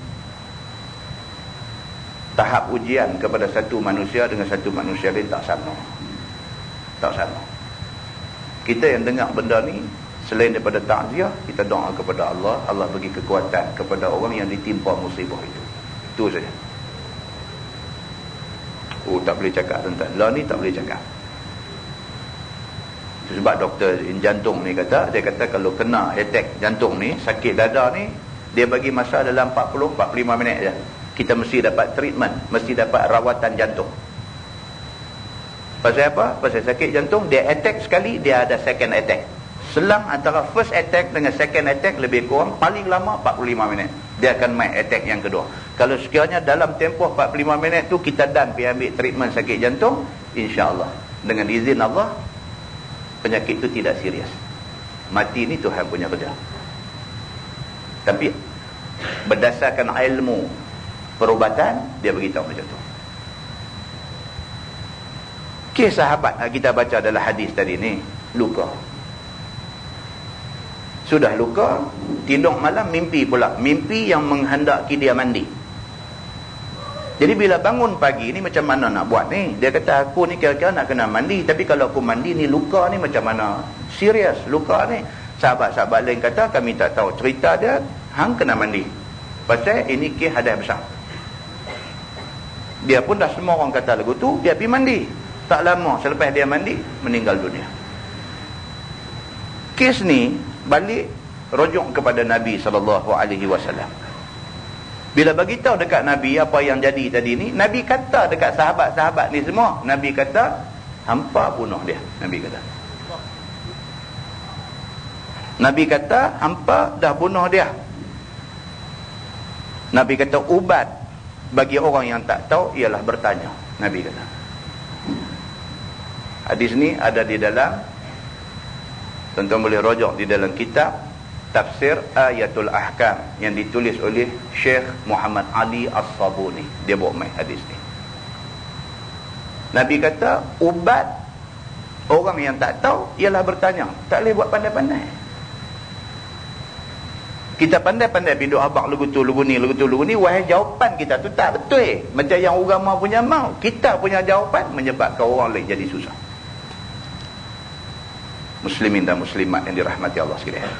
Speaker 1: Tahap ujian kepada satu manusia dengan satu manusia lain tak sama. Kita yang dengar benda ni, selain daripada takziah, kita doa kepada Allah, Allah bagi kekuatan kepada orang yang ditimpa musibah itu. Itu saja. Tak boleh cakap tentang lah ni, tak boleh cakap. Sebab doktor jantung ni kata, dia kata kalau kena attack jantung ni, sakit dada ni, dia bagi masa dalam 40-45 minit je. Kita mesti dapat treatment, mesti dapat rawatan jantung. Pasal apa? Pasal sakit jantung, dia attack sekali, dia ada second attack. Selang antara first attack dengan second attack lebih kurang paling lama 45 minit. Dia akan main attack yang kedua. Kalau sekiranya dalam tempoh 45 minit tu kita dan pergi ambil treatment sakit jantung, insya-Allah dengan izin Allah penyakit itu tidak serius. Mati ni Tuhan punya kerja. Tapi berdasarkan ilmu perubatan, dia beritahu macam tu. Kisah sahabat kita baca dalam hadis tadi ni, luka. Sudah luka, tidur malam mimpi pula. Mimpi yang menghendaki dia mandi. Jadi bila bangun pagi ni macam mana nak buat ni? Dia kata aku ni kira-kira nak kena mandi, tapi kalau aku mandi ni luka ni macam mana? Serius luka ni. Sahabat-sahabat lain kata kami tak tahu. Cerita dia hang kena mandi. Pasal ini kes hadas besar. Dia pun dah semua orang kata lagu tu, dia pergi mandi. Tak lama selepas dia mandi, meninggal dunia. Kes ni balik rujuk kepada Nabi SAW. Bila bagi tahu dekat Nabi apa yang jadi tadi ni, Nabi kata dekat sahabat-sahabat ni semua, Nabi kata hampa bunuh dia. Nabi kata hampa dah bunuh dia. Nabi kata ubat bagi orang yang tak tahu ialah bertanya. Nabi kata. Hadis ni ada di dalam, tuan-tuan boleh rujuk di dalam kitab Tafsir Ayatul Ahkam yang ditulis oleh Syekh Muhammad Ali As-Sabuni. Dia bawa mai hadis ni. Nabi kata ubat orang yang tak tahu ialah bertanya. Tak boleh buat pandai-pandai. Kita pandai-pandai biduk abang lugu tu lugu ni, wahai jawapan kita tu tak betul. Macam yang agama punya mau, kita punya jawapan menyebabkan orang lain jadi susah. Muslimin dan muslimat yang dirahmati Allah sekalian.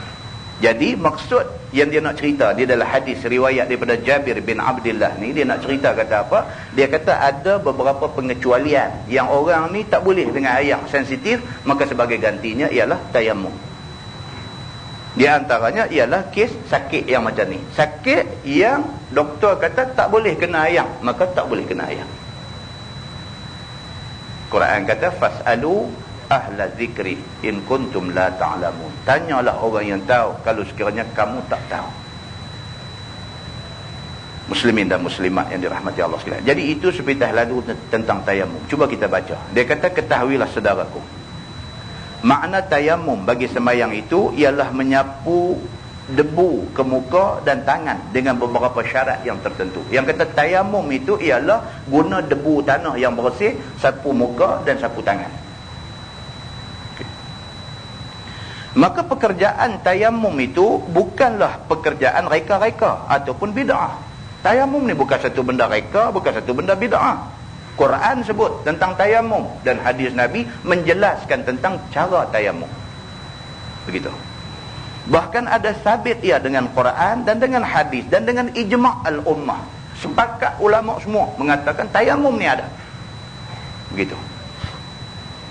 Speaker 1: Jadi maksud yang dia nak cerita dia adalah hadis riwayat daripada Jabir bin Abdullah ni. Dia nak cerita kata apa? Dia kata ada beberapa pengecualian yang orang ni tak boleh dengan air sensitif, maka sebagai gantinya ialah tayamum. Di antaranya ialah kes sakit yang macam ni. Sakit yang doktor kata tak boleh kena air, maka tak boleh kena air. Quran kata fas'alu ahla zikri in kuntum la ta'lamun. Tanyalah orang yang tahu kalau sekiranya kamu tak tahu. Muslimin dan muslimat yang dirahmati Allah sekalian. Jadi itu sepintas lalu tentang tayamum. Cuba kita baca. Dia kata ketahuilah saudaraku, makna tayamum bagi sembahyang itu ialah menyapu debu ke muka dan tangan dengan beberapa syarat yang tertentu. Yang kata tayamum itu ialah guna debu tanah yang bersih, sapu muka dan sapu tangan. Maka pekerjaan tayamum itu bukanlah pekerjaan reka-reka ataupun bid'ah. Tayamum ni bukan satu benda reka, bukan satu benda bid'ah. Quran sebut tentang tayamum dan hadis Nabi menjelaskan tentang cara tayamum. Begitu. Bahkan ada sabit ia dengan Quran dan dengan hadis dan dengan ijma' al-ummah. Sepakat ulama semua mengatakan tayamum ni ada. Begitu.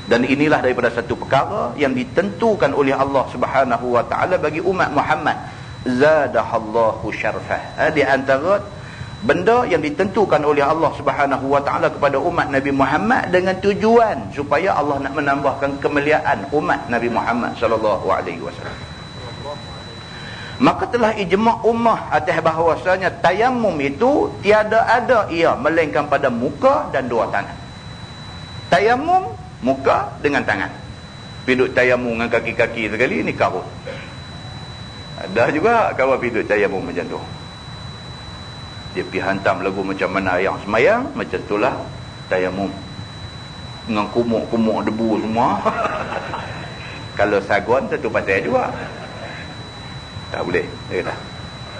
Speaker 1: Dan inilah daripada satu perkara yang ditentukan oleh Allah Subhanahu wa taala bagi umat Muhammad. Zadahallahu syarfah. Di antara benda yang ditentukan oleh Allah Subhanahu wa taala kepada umat Nabi Muhammad dengan tujuan supaya Allah nak menambahkan kemuliaan umat Nabi Muhammad sallallahu alaihi wasallam. Maka telah ijma' ummah atas bahawasanya tayamum itu tiada ada ia melainkan pada muka dan dua tangan. Tayamum muka dengan tangan. Piduk tayamum dengan kaki-kaki sekali ni karut. Ada juga kawan piduk tayamum macam tu. Dia pergi hantam lagu macam mana yang semayang, macam itulah tayamum. Dengan kumuk-kumuk debu semua. Kalau sagon satu pasal juga. Tak boleh. Dia kata.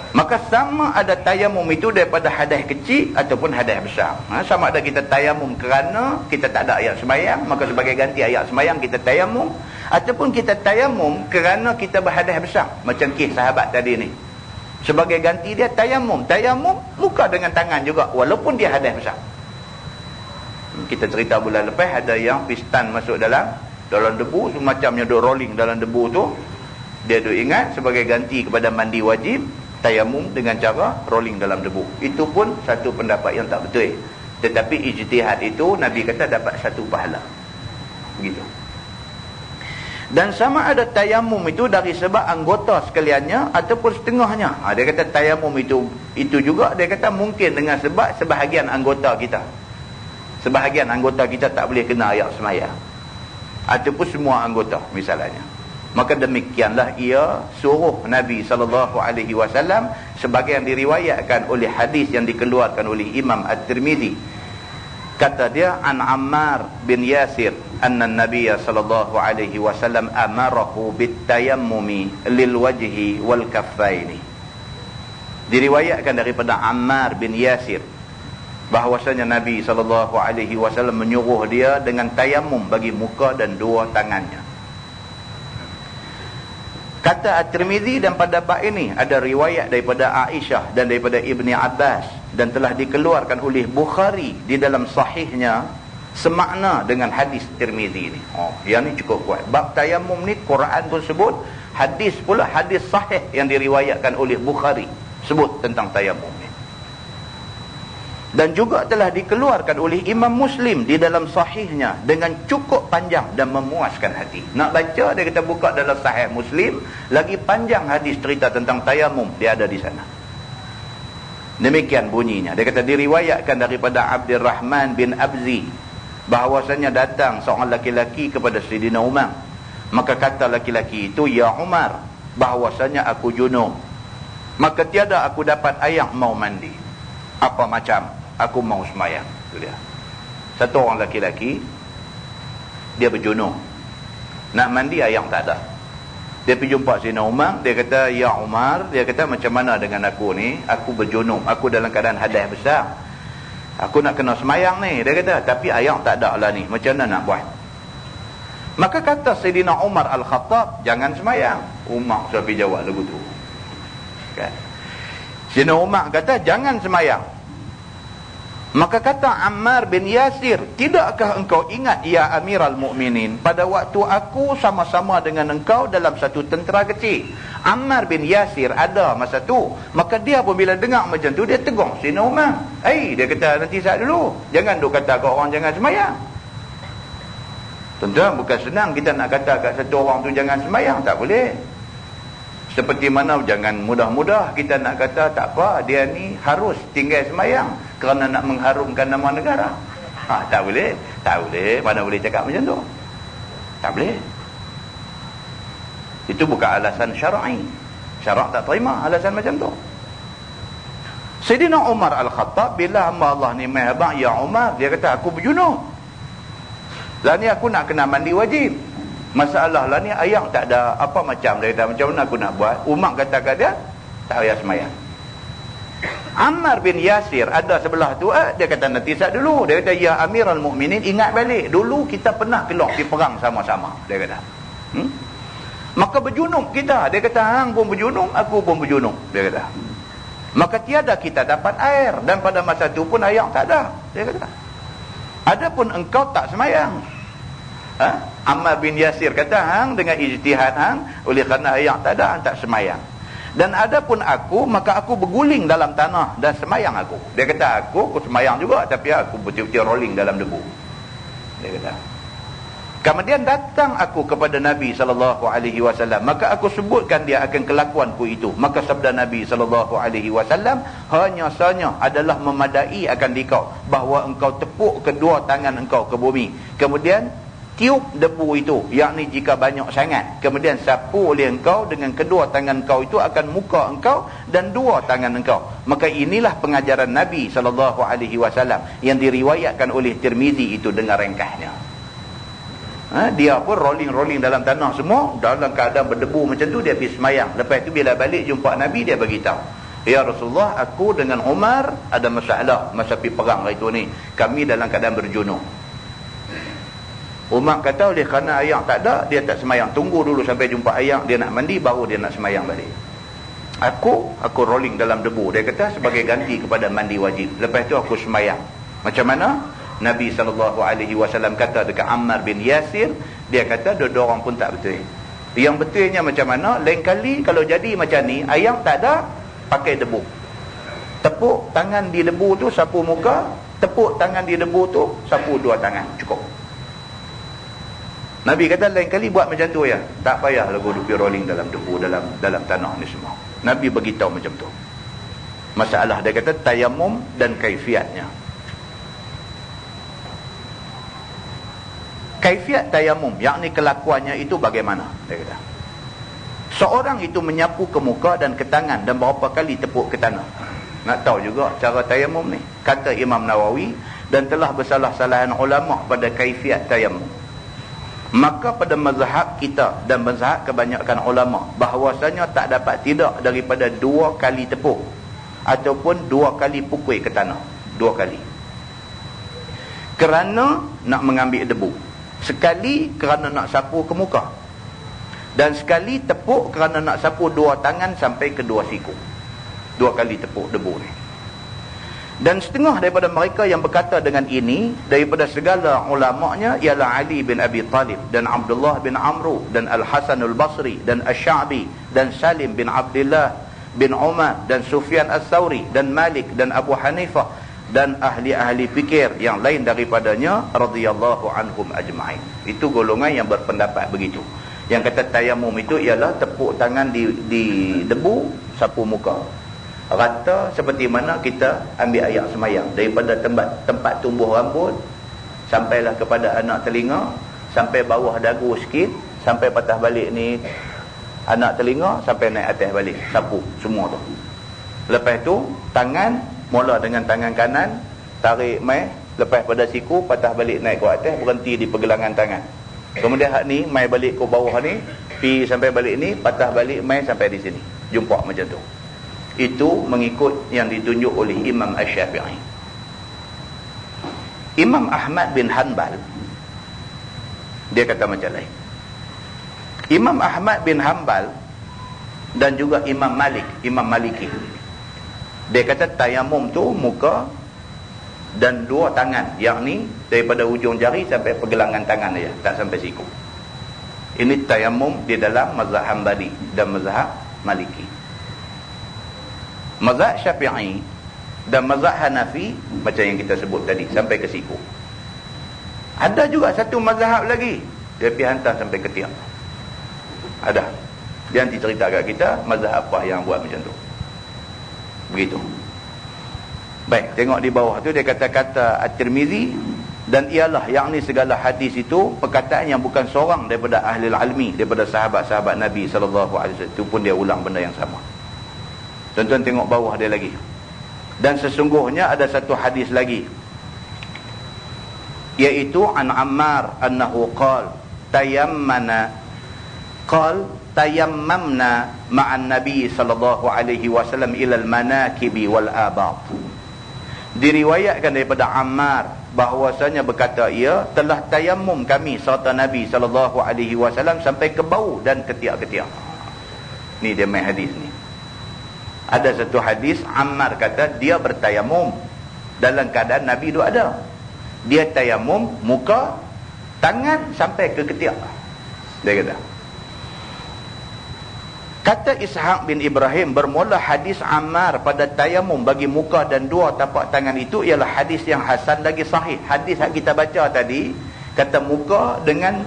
Speaker 1: Maka sama ada tayamum itu daripada hadas kecil ataupun hadas besar. Sama ada kita tayamum kerana kita tak ada ayat sembahyang, maka sebagai ganti ayat sembahyang kita tayamum, ataupun kita tayamum kerana kita berhadas besar, macam kes sahabat tadi ni. Sebagai ganti dia tayamum muka dengan tangan juga walaupun dia hadas besar. Kita cerita bulan lepas ada yang pistan masuk dalam debu, semacamnya duk rolling dalam debu tu. Dia duk ingat sebagai ganti kepada mandi wajib tayamum dengan cara rolling dalam debu. Itu pun satu pendapat yang tak betul. Tetapi ijtihad itu Nabi kata dapat satu pahala. Begitu. Dan sama ada tayamum itu dari sebab anggota sekaliannya ataupun setengahnya. Dia kata tayamum itu juga dia kata mungkin dengan sebab sebahagian anggota kita. Sebahagian anggota kita tak boleh kena ayat sembahyang. Ataupun semua anggota misalnya. Maka demikianlah ia suruh Nabi SAW sebagai yang diriwayatkan oleh hadis yang dikeluarkan oleh Imam At-Tirmidzi. Kata dia an Ammar bin Yasir anna Nabiy SAW amarahu bitayammumi lil wajhi wal kaffaini. Diriwayatkan daripada Ammar bin Yasir bahwasanya Nabi SAW menyuruh dia dengan tayamum bagi muka dan dua tangannya. Kata At-Tirmizi, dan pada bab ini ada riwayat daripada Aisyah dan daripada Ibni Abbas, dan telah dikeluarkan oleh Bukhari di dalam sahihnya semakna dengan hadis Tirmizi ni. Yang ni cukup kuat. Bab tayamum ni Quran pun sebut, hadis pula, hadis sahih yang diriwayatkan oleh Bukhari sebut tentang tayamum ni. Dan juga telah dikeluarkan oleh Imam Muslim di dalam sahihnya dengan cukup panjang dan memuaskan hati. Nak baca, dia kata buka dalam sahih Muslim, lagi panjang hadis cerita tentang tayamum, dia ada di sana. Demikian bunyinya. Dia kata diriwayatkan daripada Abdurrahman bin Abzi bahawasanya datang seorang laki-laki kepada Sayyidina Umar. Maka kata laki-laki itu, "Ya Umar, bahawasanya aku junub, maka tiada aku dapat air mau mandi. Apa macam? Aku mau semayang." Itu dia. Satu orang laki-laki, dia berjunub, nak mandi air tak ada. Dia pergi jumpa Sayyidina Umar. Dia kata, "Ya Umar," dia kata, "macam mana dengan aku ni? Aku berjunub, aku dalam keadaan hadas besar. Aku nak kena semayang ni," dia kata, "tapi air tak ada lah ni. Macam mana nak buat?" Maka kata Sayyidina Umar Al-Khattab, "Jangan semayang." Umar sampai jawab lagu tu. Kan? Sayyidina Umar kata, "Jangan semayang." Maka kata Ammar bin Yasir, "Tidakkah engkau ingat ya Amiral Mukminin, pada waktu aku sama-sama dengan engkau dalam satu tentera kecil?" Ammar bin Yasir ada masa tu. Maka dia pun bila dengar macam tu, dia tegur Sayyidina Umar. Dia kata, "Nanti saat dulu, jangan duk kata kat orang jangan semayang." Tuan-tuan, bukan senang kita nak kata kat satu orang tu jangan semayang, tak boleh. Seperti mana jangan mudah-mudah kita nak kata tak apa, dia ni harus tinggal semayang kerana nak mengharumkan nama negara. Tak boleh. Tak boleh. Mana boleh cakap macam tu? Tak boleh. Itu bukan alasan syar'i. Syarak tak terima alasan macam tu. Sayyidina Umar Al-Khattab, bila hamba Allah ni mai abang, "Ya Umar," dia kata, "aku berjunub. Lah ni aku nak kena mandi wajib. Masalah lah ni air tak ada. Apa macam?" Dia kata, "Macam mana aku nak buat?" Umar kata kat dia, "Tak payah semayang." Ammar bin Yasir ada sebelah tu. Dia kata, "Nanti saat dulu." Dia kata, "Ya Amirul Mukminin, ingat balik. Dulu kita pernah keluar pergi perang sama-sama." Dia kata. Maka berjunub kita. Dia kata, "Hang pun berjunub, aku pun berjunub." Dia kata. "Maka tiada kita dapat air. Dan pada masa tu pun air tak ada." Dia kata. "Adapun engkau tak semayang." Ammar bin Yasir kata, "Hang dengan ijtihad hang, oleh kerana air tak ada, hang tak semayang. Dan adapun aku, maka aku berguling dalam tanah dan semayang aku." Dia kata, aku semayang juga, tapi aku betul-betul rolling dalam debu." Dia kata. "Kemudian datang aku kepada Nabi SAW, maka aku sebutkan dia akan kelakuanku itu. Maka sabda Nabi SAW, hanya sahaja adalah memadai akan dikau, bahawa engkau tepuk kedua tangan engkau ke bumi. Kemudian tiup debu itu, yakni jika banyak sangat. Kemudian sapu oleh engkau dengan kedua tangan engkau itu akan muka engkau dan dua tangan engkau. Maka inilah pengajaran Nabi SAW yang diriwayatkan oleh Tirmizi itu dengan ringkasnya." Dia pun rolling-rolling dalam tanah semua, dalam keadaan berdebu macam tu, dia pergi semayang. Lepas tu bila balik jumpa Nabi, dia beritahu, "Ya Rasulullah, aku dengan Umar ada masalah masa pergi perang hari tu ni. Kami dalam keadaan berjunub." Umar kata, oleh kerana air tak ada, dia tak semayang. Tunggu dulu sampai jumpa air, dia nak mandi, baru dia nak semayang balik. Aku rolling dalam debu." Dia kata, sebagai ganti kepada mandi wajib. Lepas tu aku semayang. Macam mana? Nabi SAW kata dekat Ammar bin Yasir, dia kata, dua orang pun tak betul. Yang betulnya macam mana? Lain kali kalau jadi macam ni, air tak ada, pakai debu. Tepuk tangan di debu tu, sapu muka. Tepuk tangan di debu tu, sapu dua tangan. Cukup. Nabi kata, lain kali buat macam tu ya. Tak payah lagu dupi rolling dalam debu, dalam tanah ni semua. Nabi beritahu macam tu. Masalah dia kata tayamum dan kaifiatnya. Kaifiat tayamum, yakni kelakuannya itu bagaimana? Dia kata, seorang itu menyapu ke muka dan ke tangan dan berapa kali tepuk ke tanah. Nak tahu juga cara tayamum ni. Kata Imam Nawawi, dan telah bersalah-salahan ulama pada kaifiat tayamum. Maka pada mazhab kita dan mazhab kebanyakan ulama, bahawasanya tak dapat tidak daripada 2 kali tepuk ataupun 2 kali pukul ke tanah. 2 kali. kerana nak mengambil debu, sekali kerana nak sapu ke muka, dan sekali tepuk kerana nak sapu dua tangan sampai ke dua siku. 2 kali tepuk debu ni. Dan setengah daripada mereka yang berkata dengan ini daripada segala ulama'nya ialah Ali bin Abi Talib dan Abdullah bin Amru dan Al-Hasan Al-Basri dan Asy-Sya'bi dan Salim bin Abdullah bin Umar dan Sufyan Ats-Tsauri dan Malik dan Abu Hanifah dan ahli-ahli fikir yang lain daripadanya radhiyallahu anhum ajma'in. Itu golongan yang berpendapat begitu. Yang kata tayamum itu ialah tepuk tangan di debu, sapu muka. Rata seperti mana kita ambil air semayang, daripada tempat tumbuh rambut sampailah kepada anak telinga, sampai bawah dagu sikit, sampai patah balik ni anak telinga, sampai naik atas balik, sapu semua tu. Lepas tu tangan, mula dengan tangan kanan, tarik mai, lepas pada siku patah balik naik ke atas, berhenti di pergelangan tangan. Kemudian hak ni mai balik ke bawah ni, pi sampai balik ni, patah balik mai sampai di sini. Jumpa macam tu. Itu mengikut yang ditunjuk oleh Imam Asy-Syafi'i. Imam Ahmad bin Hanbal, dia kata macam lain. Imam Ahmad bin Hanbal dan juga Imam Malik, Imam Maliki, dia kata tayamum tu muka dan 2 tangan, yakni daripada ujung jari sampai pergelangan tangan saja, tak sampai siku. Ini tayamum di dalam mazhab Hanbali dan mazhab Maliki. Mazhab Syafi'i dan mazhab Hanafi macam yang kita sebut tadi, sampai ke siku. Ada juga satu mazhab lagi, dia pergi hantar sampai ke tiang. Ada. Dia nanti cerita kat kita mazhab apa yang buat macam tu. Begitu. Baik, tengok di bawah tu dia kata-kata At-Tirmizi, dan ialah yang ni segala hadis itu perkataan yang bukan seorang daripada ahli ilmi, daripada sahabat-sahabat Nabi sallallahu alaihi wasallam. Itu pun dia ulang benda yang sama. Tuan-tuan tengok bawah dia lagi. Dan sesungguhnya ada satu hadis lagi, iaitu an Ammar annahu qala tayammamna ma'an Nabi sallallahu alaihi wasallam ila al-manakibi wal abad. Diriwayatkan daripada Ammar bahwasanya berkata ia telah tayammum kami serta Nabi sallallahu alaihi wasallam sampai ke bau dan ketiak-ketiak. Ni dia main hadis ni. Ada satu hadis Ammar kata dia bertayamum dalam keadaan Nabi tu ada. Dia tayamum muka, tangan sampai ke ketiak. Dia kata Ishaq bin Ibrahim, bermula hadis Ammar pada tayamum bagi muka dan 2 tapak tangan itu ialah hadis yang hasan lagi sahih. Hadis yang kita baca tadi, kata muka dengan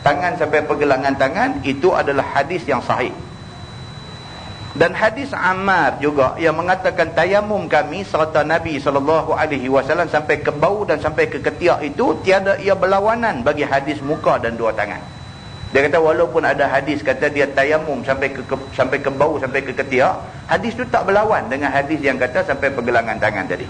Speaker 1: tangan sampai pergelangan tangan, itu adalah hadis yang sahih. Dan hadis Ammar juga yang mengatakan tayamum kami serta Nabi SAW sampai ke bau dan sampai ke ketiak itu, tiada ia berlawanan bagi hadis muka dan 2 tangan. Dia kata walaupun ada hadis kata dia tayamum sampai ke bau sampai ke ketiak, hadis itu tak berlawan dengan hadis yang kata sampai pergelangan tangan tadi.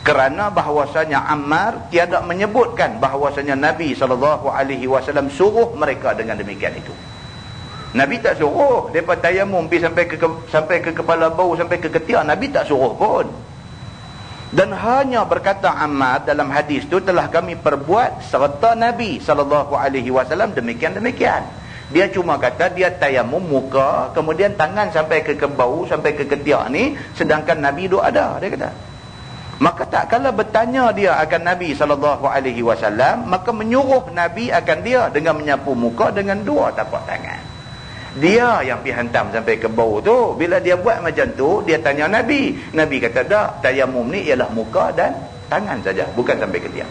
Speaker 1: Kerana bahawasanya Ammar tiada menyebutkan bahawasanya Nabi SAW suruh mereka dengan demikian itu. Nabi tak suruh depa tayamum pergi sampai ke kepala bau sampai ke ketiak, Nabi tak suruh pun. Dan hanya berkata Ammar dalam hadis tu, telah kami perbuat serta Nabi SAW demikian-demikian. Dia cuma kata dia tayamum muka, kemudian tangan sampai ke bau sampai ke ketiak ni, sedangkan Nabi tu ada, dia kata. Maka tak kala bertanya dia akan Nabi SAW, maka menyuruh Nabi akan dia dengan menyapu muka dengan 2 tapak tangan. Dia yang pergi hantam sampai ke bau tu. Bila dia buat macam tu, dia tanya Nabi. Nabi kata tak, tayamum ni ialah muka dan tangan saja, bukan sampai ketiak.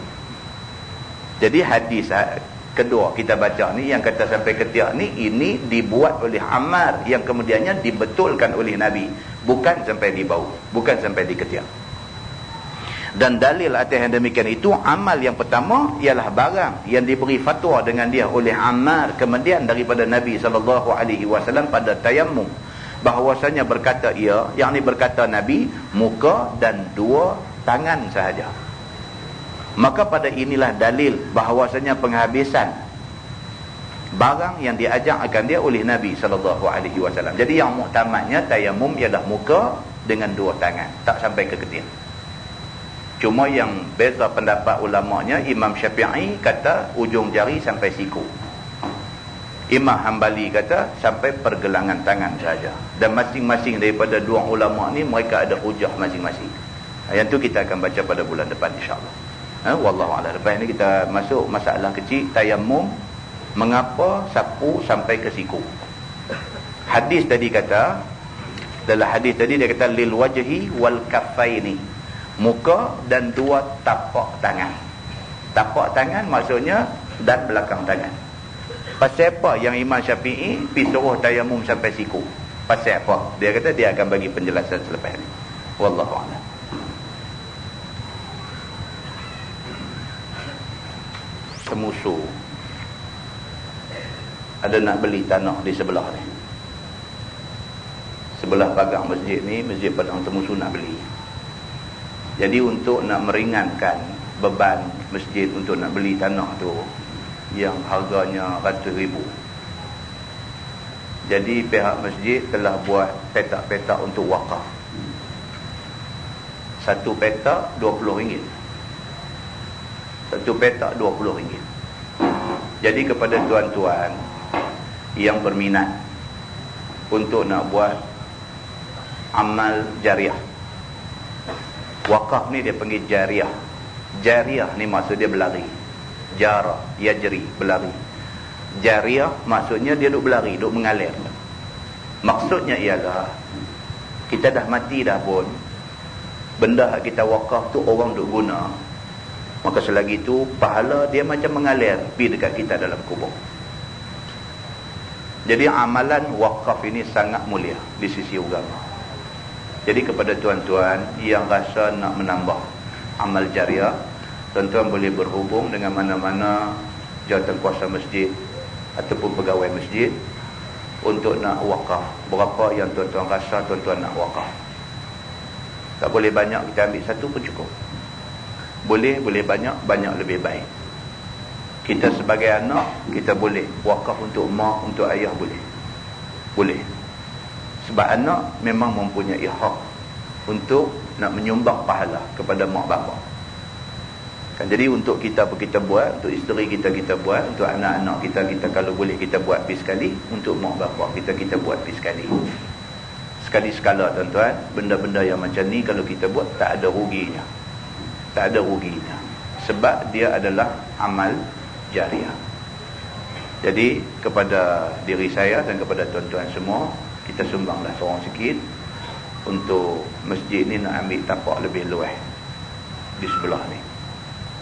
Speaker 1: Jadi hadis kedua kita baca ni yang kata sampai ketiak ni, ini dibuat oleh Ammar yang kemudiannya dibetulkan oleh Nabi, bukan sampai di bau, bukan sampai di ketiak. Dan dalil atas yang demikian itu, amal yang pertama ialah barang yang diberi fatwa dengan dia oleh Ammar kemudian daripada Nabi SAW pada tayamum, bahawasanya berkata ia, yakni berkata Nabi, muka dan 2 tangan sahaja. Maka pada inilah dalil bahawasanya penghabisan barang yang diajak akan dia oleh Nabi SAW. Jadi yang muktamadnya tayamum ialah muka dengan 2 tangan, tak sampai ke ketiak. Cuma yang beza pendapat ulamanya, Imam Syafi'i kata ujung jari sampai siku, Imam Hanbali kata sampai pergelangan tangan saja. Dan masing-masing daripada dua ulama ni mereka ada hujah masing-masing. Yang tu kita akan baca pada bulan depan insya-Allah. Wallahu a'lam. Lepas ni kita masuk masalah kecil, tayammum. Mengapa sapu sampai ke siku? Hadis tadi kata, dalam hadis tadi dia kata lil wajhi wal kaffaini, muka dan dua tapak tangan. Tapak tangan maksudnya dan belakang tangan. Pasal apa yang Imam Syafi'i pergi suruh tayamum sampai siku? Pasal apa? Dia kata dia akan bagi penjelasan selepas ni. Wallahu a'lam. Semusu ada nak beli tanah di sebelah ni, sebelah pagar masjid ni, Masjid Padang Temusu nak beli. Jadi untuk nak meringankan beban masjid untuk nak beli tanah tu yang harganya ratus ribu, jadi pihak masjid telah buat petak-petak untuk wakaf. Satu petak RM20, satu petak RM20. Jadi kepada tuan-tuan yang berminat untuk nak buat amal jariah, wakaf ni dia panggil jariah. Jariah ni maksud dia berlari. Jara, yajri, berlari. Jariah maksudnya dia duk berlari, duk mengalir. Maksudnya ialah kita dah mati dah pun, benda kita wakaf tu orang duk guna, maka selagi tu pahala dia macam mengalir pergi dekat kita dalam kubur. Jadi amalan wakaf ini sangat mulia di sisi agama. Jadi kepada tuan-tuan yang rasa nak menambah amal jariah, tuan-tuan boleh berhubung dengan mana-mana jawatan kuasa masjid ataupun pegawai masjid untuk nak wakaf. Berapa yang tuan-tuan rasa tuan-tuan nak wakaf. Tak boleh banyak, kita ambil satu pun cukup. Boleh banyak, banyak lebih baik. Kita sebagai anak, kita boleh wakaf untuk mak, untuk ayah, boleh. Sebab anak memang mempunyai hak untuk nak menyumbang pahala kepada mak bapa. Jadi untuk kita buat, untuk isteri kita buat, untuk anak-anak kita kalau boleh kita buat pergi sekali, untuk mak bapak kita buat pergi sekali. Sekali-sekala tuan-tuan, benda-benda yang macam ni kalau kita buat tak ada ruginya. Tak ada ruginya. Sebab dia adalah amal jariah. Jadi kepada diri saya dan kepada tuan-tuan semua, kita sumbanglah seorang sikit untuk masjid ni nak ambil tapak lebih luas di sebelah ni.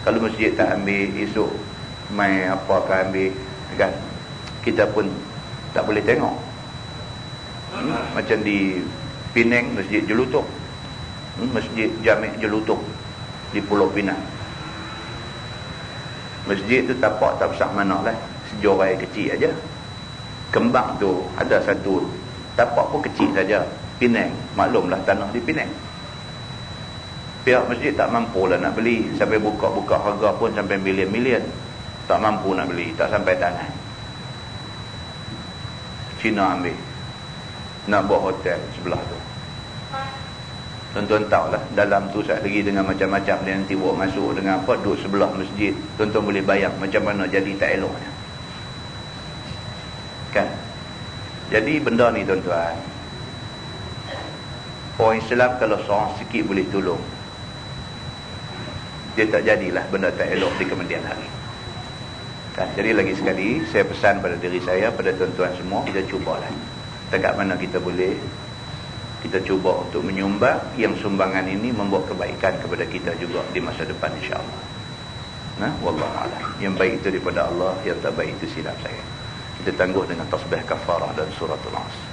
Speaker 1: Kalau masjid tak ambil, esok mai apakah ambil, kan? Kita pun tak boleh tengok. Macam di Penang, Masjid Jelutuk, Masjid Jamik Jelutuk di Pulau Pinang. Masjid tu tapak tak besar mana lah, sejorai kecil aja. Kembang tu ada satu, tapak pun kecil saja. Penang, maklumlah tanah di Penang. Pihak masjid tak mampu lah nak beli. Sampai buka-buka harga pun sampai milion-milion. Tak mampu nak beli, tak sampai tangan. Cina ambil, nak buat hotel sebelah tu. Tuan-tuan tahu lah, dalam tu saat lagi dengan macam-macam dia nanti buat masuk dengan apa, duduk sebelah masjid. Tuan-tuan boleh bayang macam mana jadi tak eloknya, kan? Jadi benda ni tuan-tuan, orang Islam kalau seorang sikit boleh tolong, dia tak jadilah benda tak elok di kemudian hari, kan? Jadi lagi sekali saya pesan pada diri saya, pada tuan-tuan semua, kita cubalah dekat mana kita boleh, kita cuba untuk menyumbang yang sumbangan ini membuat kebaikan kepada kita juga di masa depan insya-Allah. Nah, wallahu a'lam. Yang baik itu daripada Allah, yang tak baik itu silap saya. Kita tangguh dengan tasbih kafarah dan suratul Asr.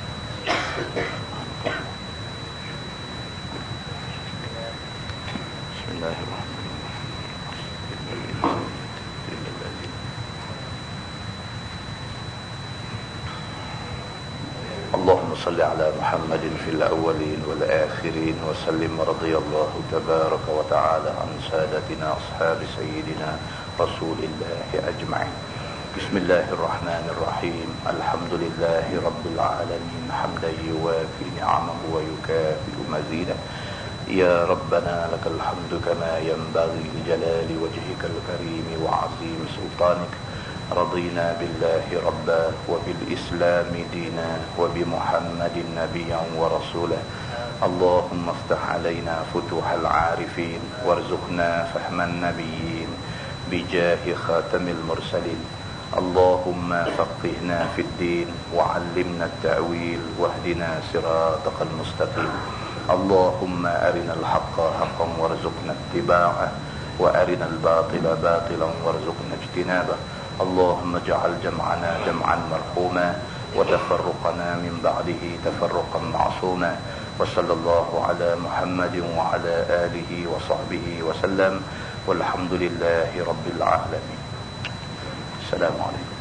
Speaker 1: Bismillahirrahmanirrahim. اللهم صل على محمد في الأولين والآخرين وسلم رضي الله تبارك وتعالى عن سادتنا أصحاب سيدنا رسول الله أجمعين. بسم الله الرحمن الرحيم. الحمد لله رب العالمين حمدا يوافي نعمه ويكافئ مزيده.
Speaker 2: يا ربنا لك الحمد كما ينبغي لجلال وجهك الكريم وعظيم سلطانك. رضينا بالله ربا وبالإسلام دينا وبمحمد نبيا ورسولا. اللهم افتح علينا فتوح العارفين وارزقنا فهم النبيين بجاه خاتم المرسلين. اللهم فقهنا في الدين وعلمنا التأويل واهدنا صراطك المستقيم. اللهم أرنا الحق حقا وارزقنا اتباعه وأرنا الباطل باطلا وارزقنا اجتنابه. اللهم اجعل جمعنا جمعا مرحوما وتفرقنا من بعده تفرقا معصوما. وصلى الله على محمد وعلى آله وصحبه وسلم والحمد لله رب العالمين. السلام عليكم.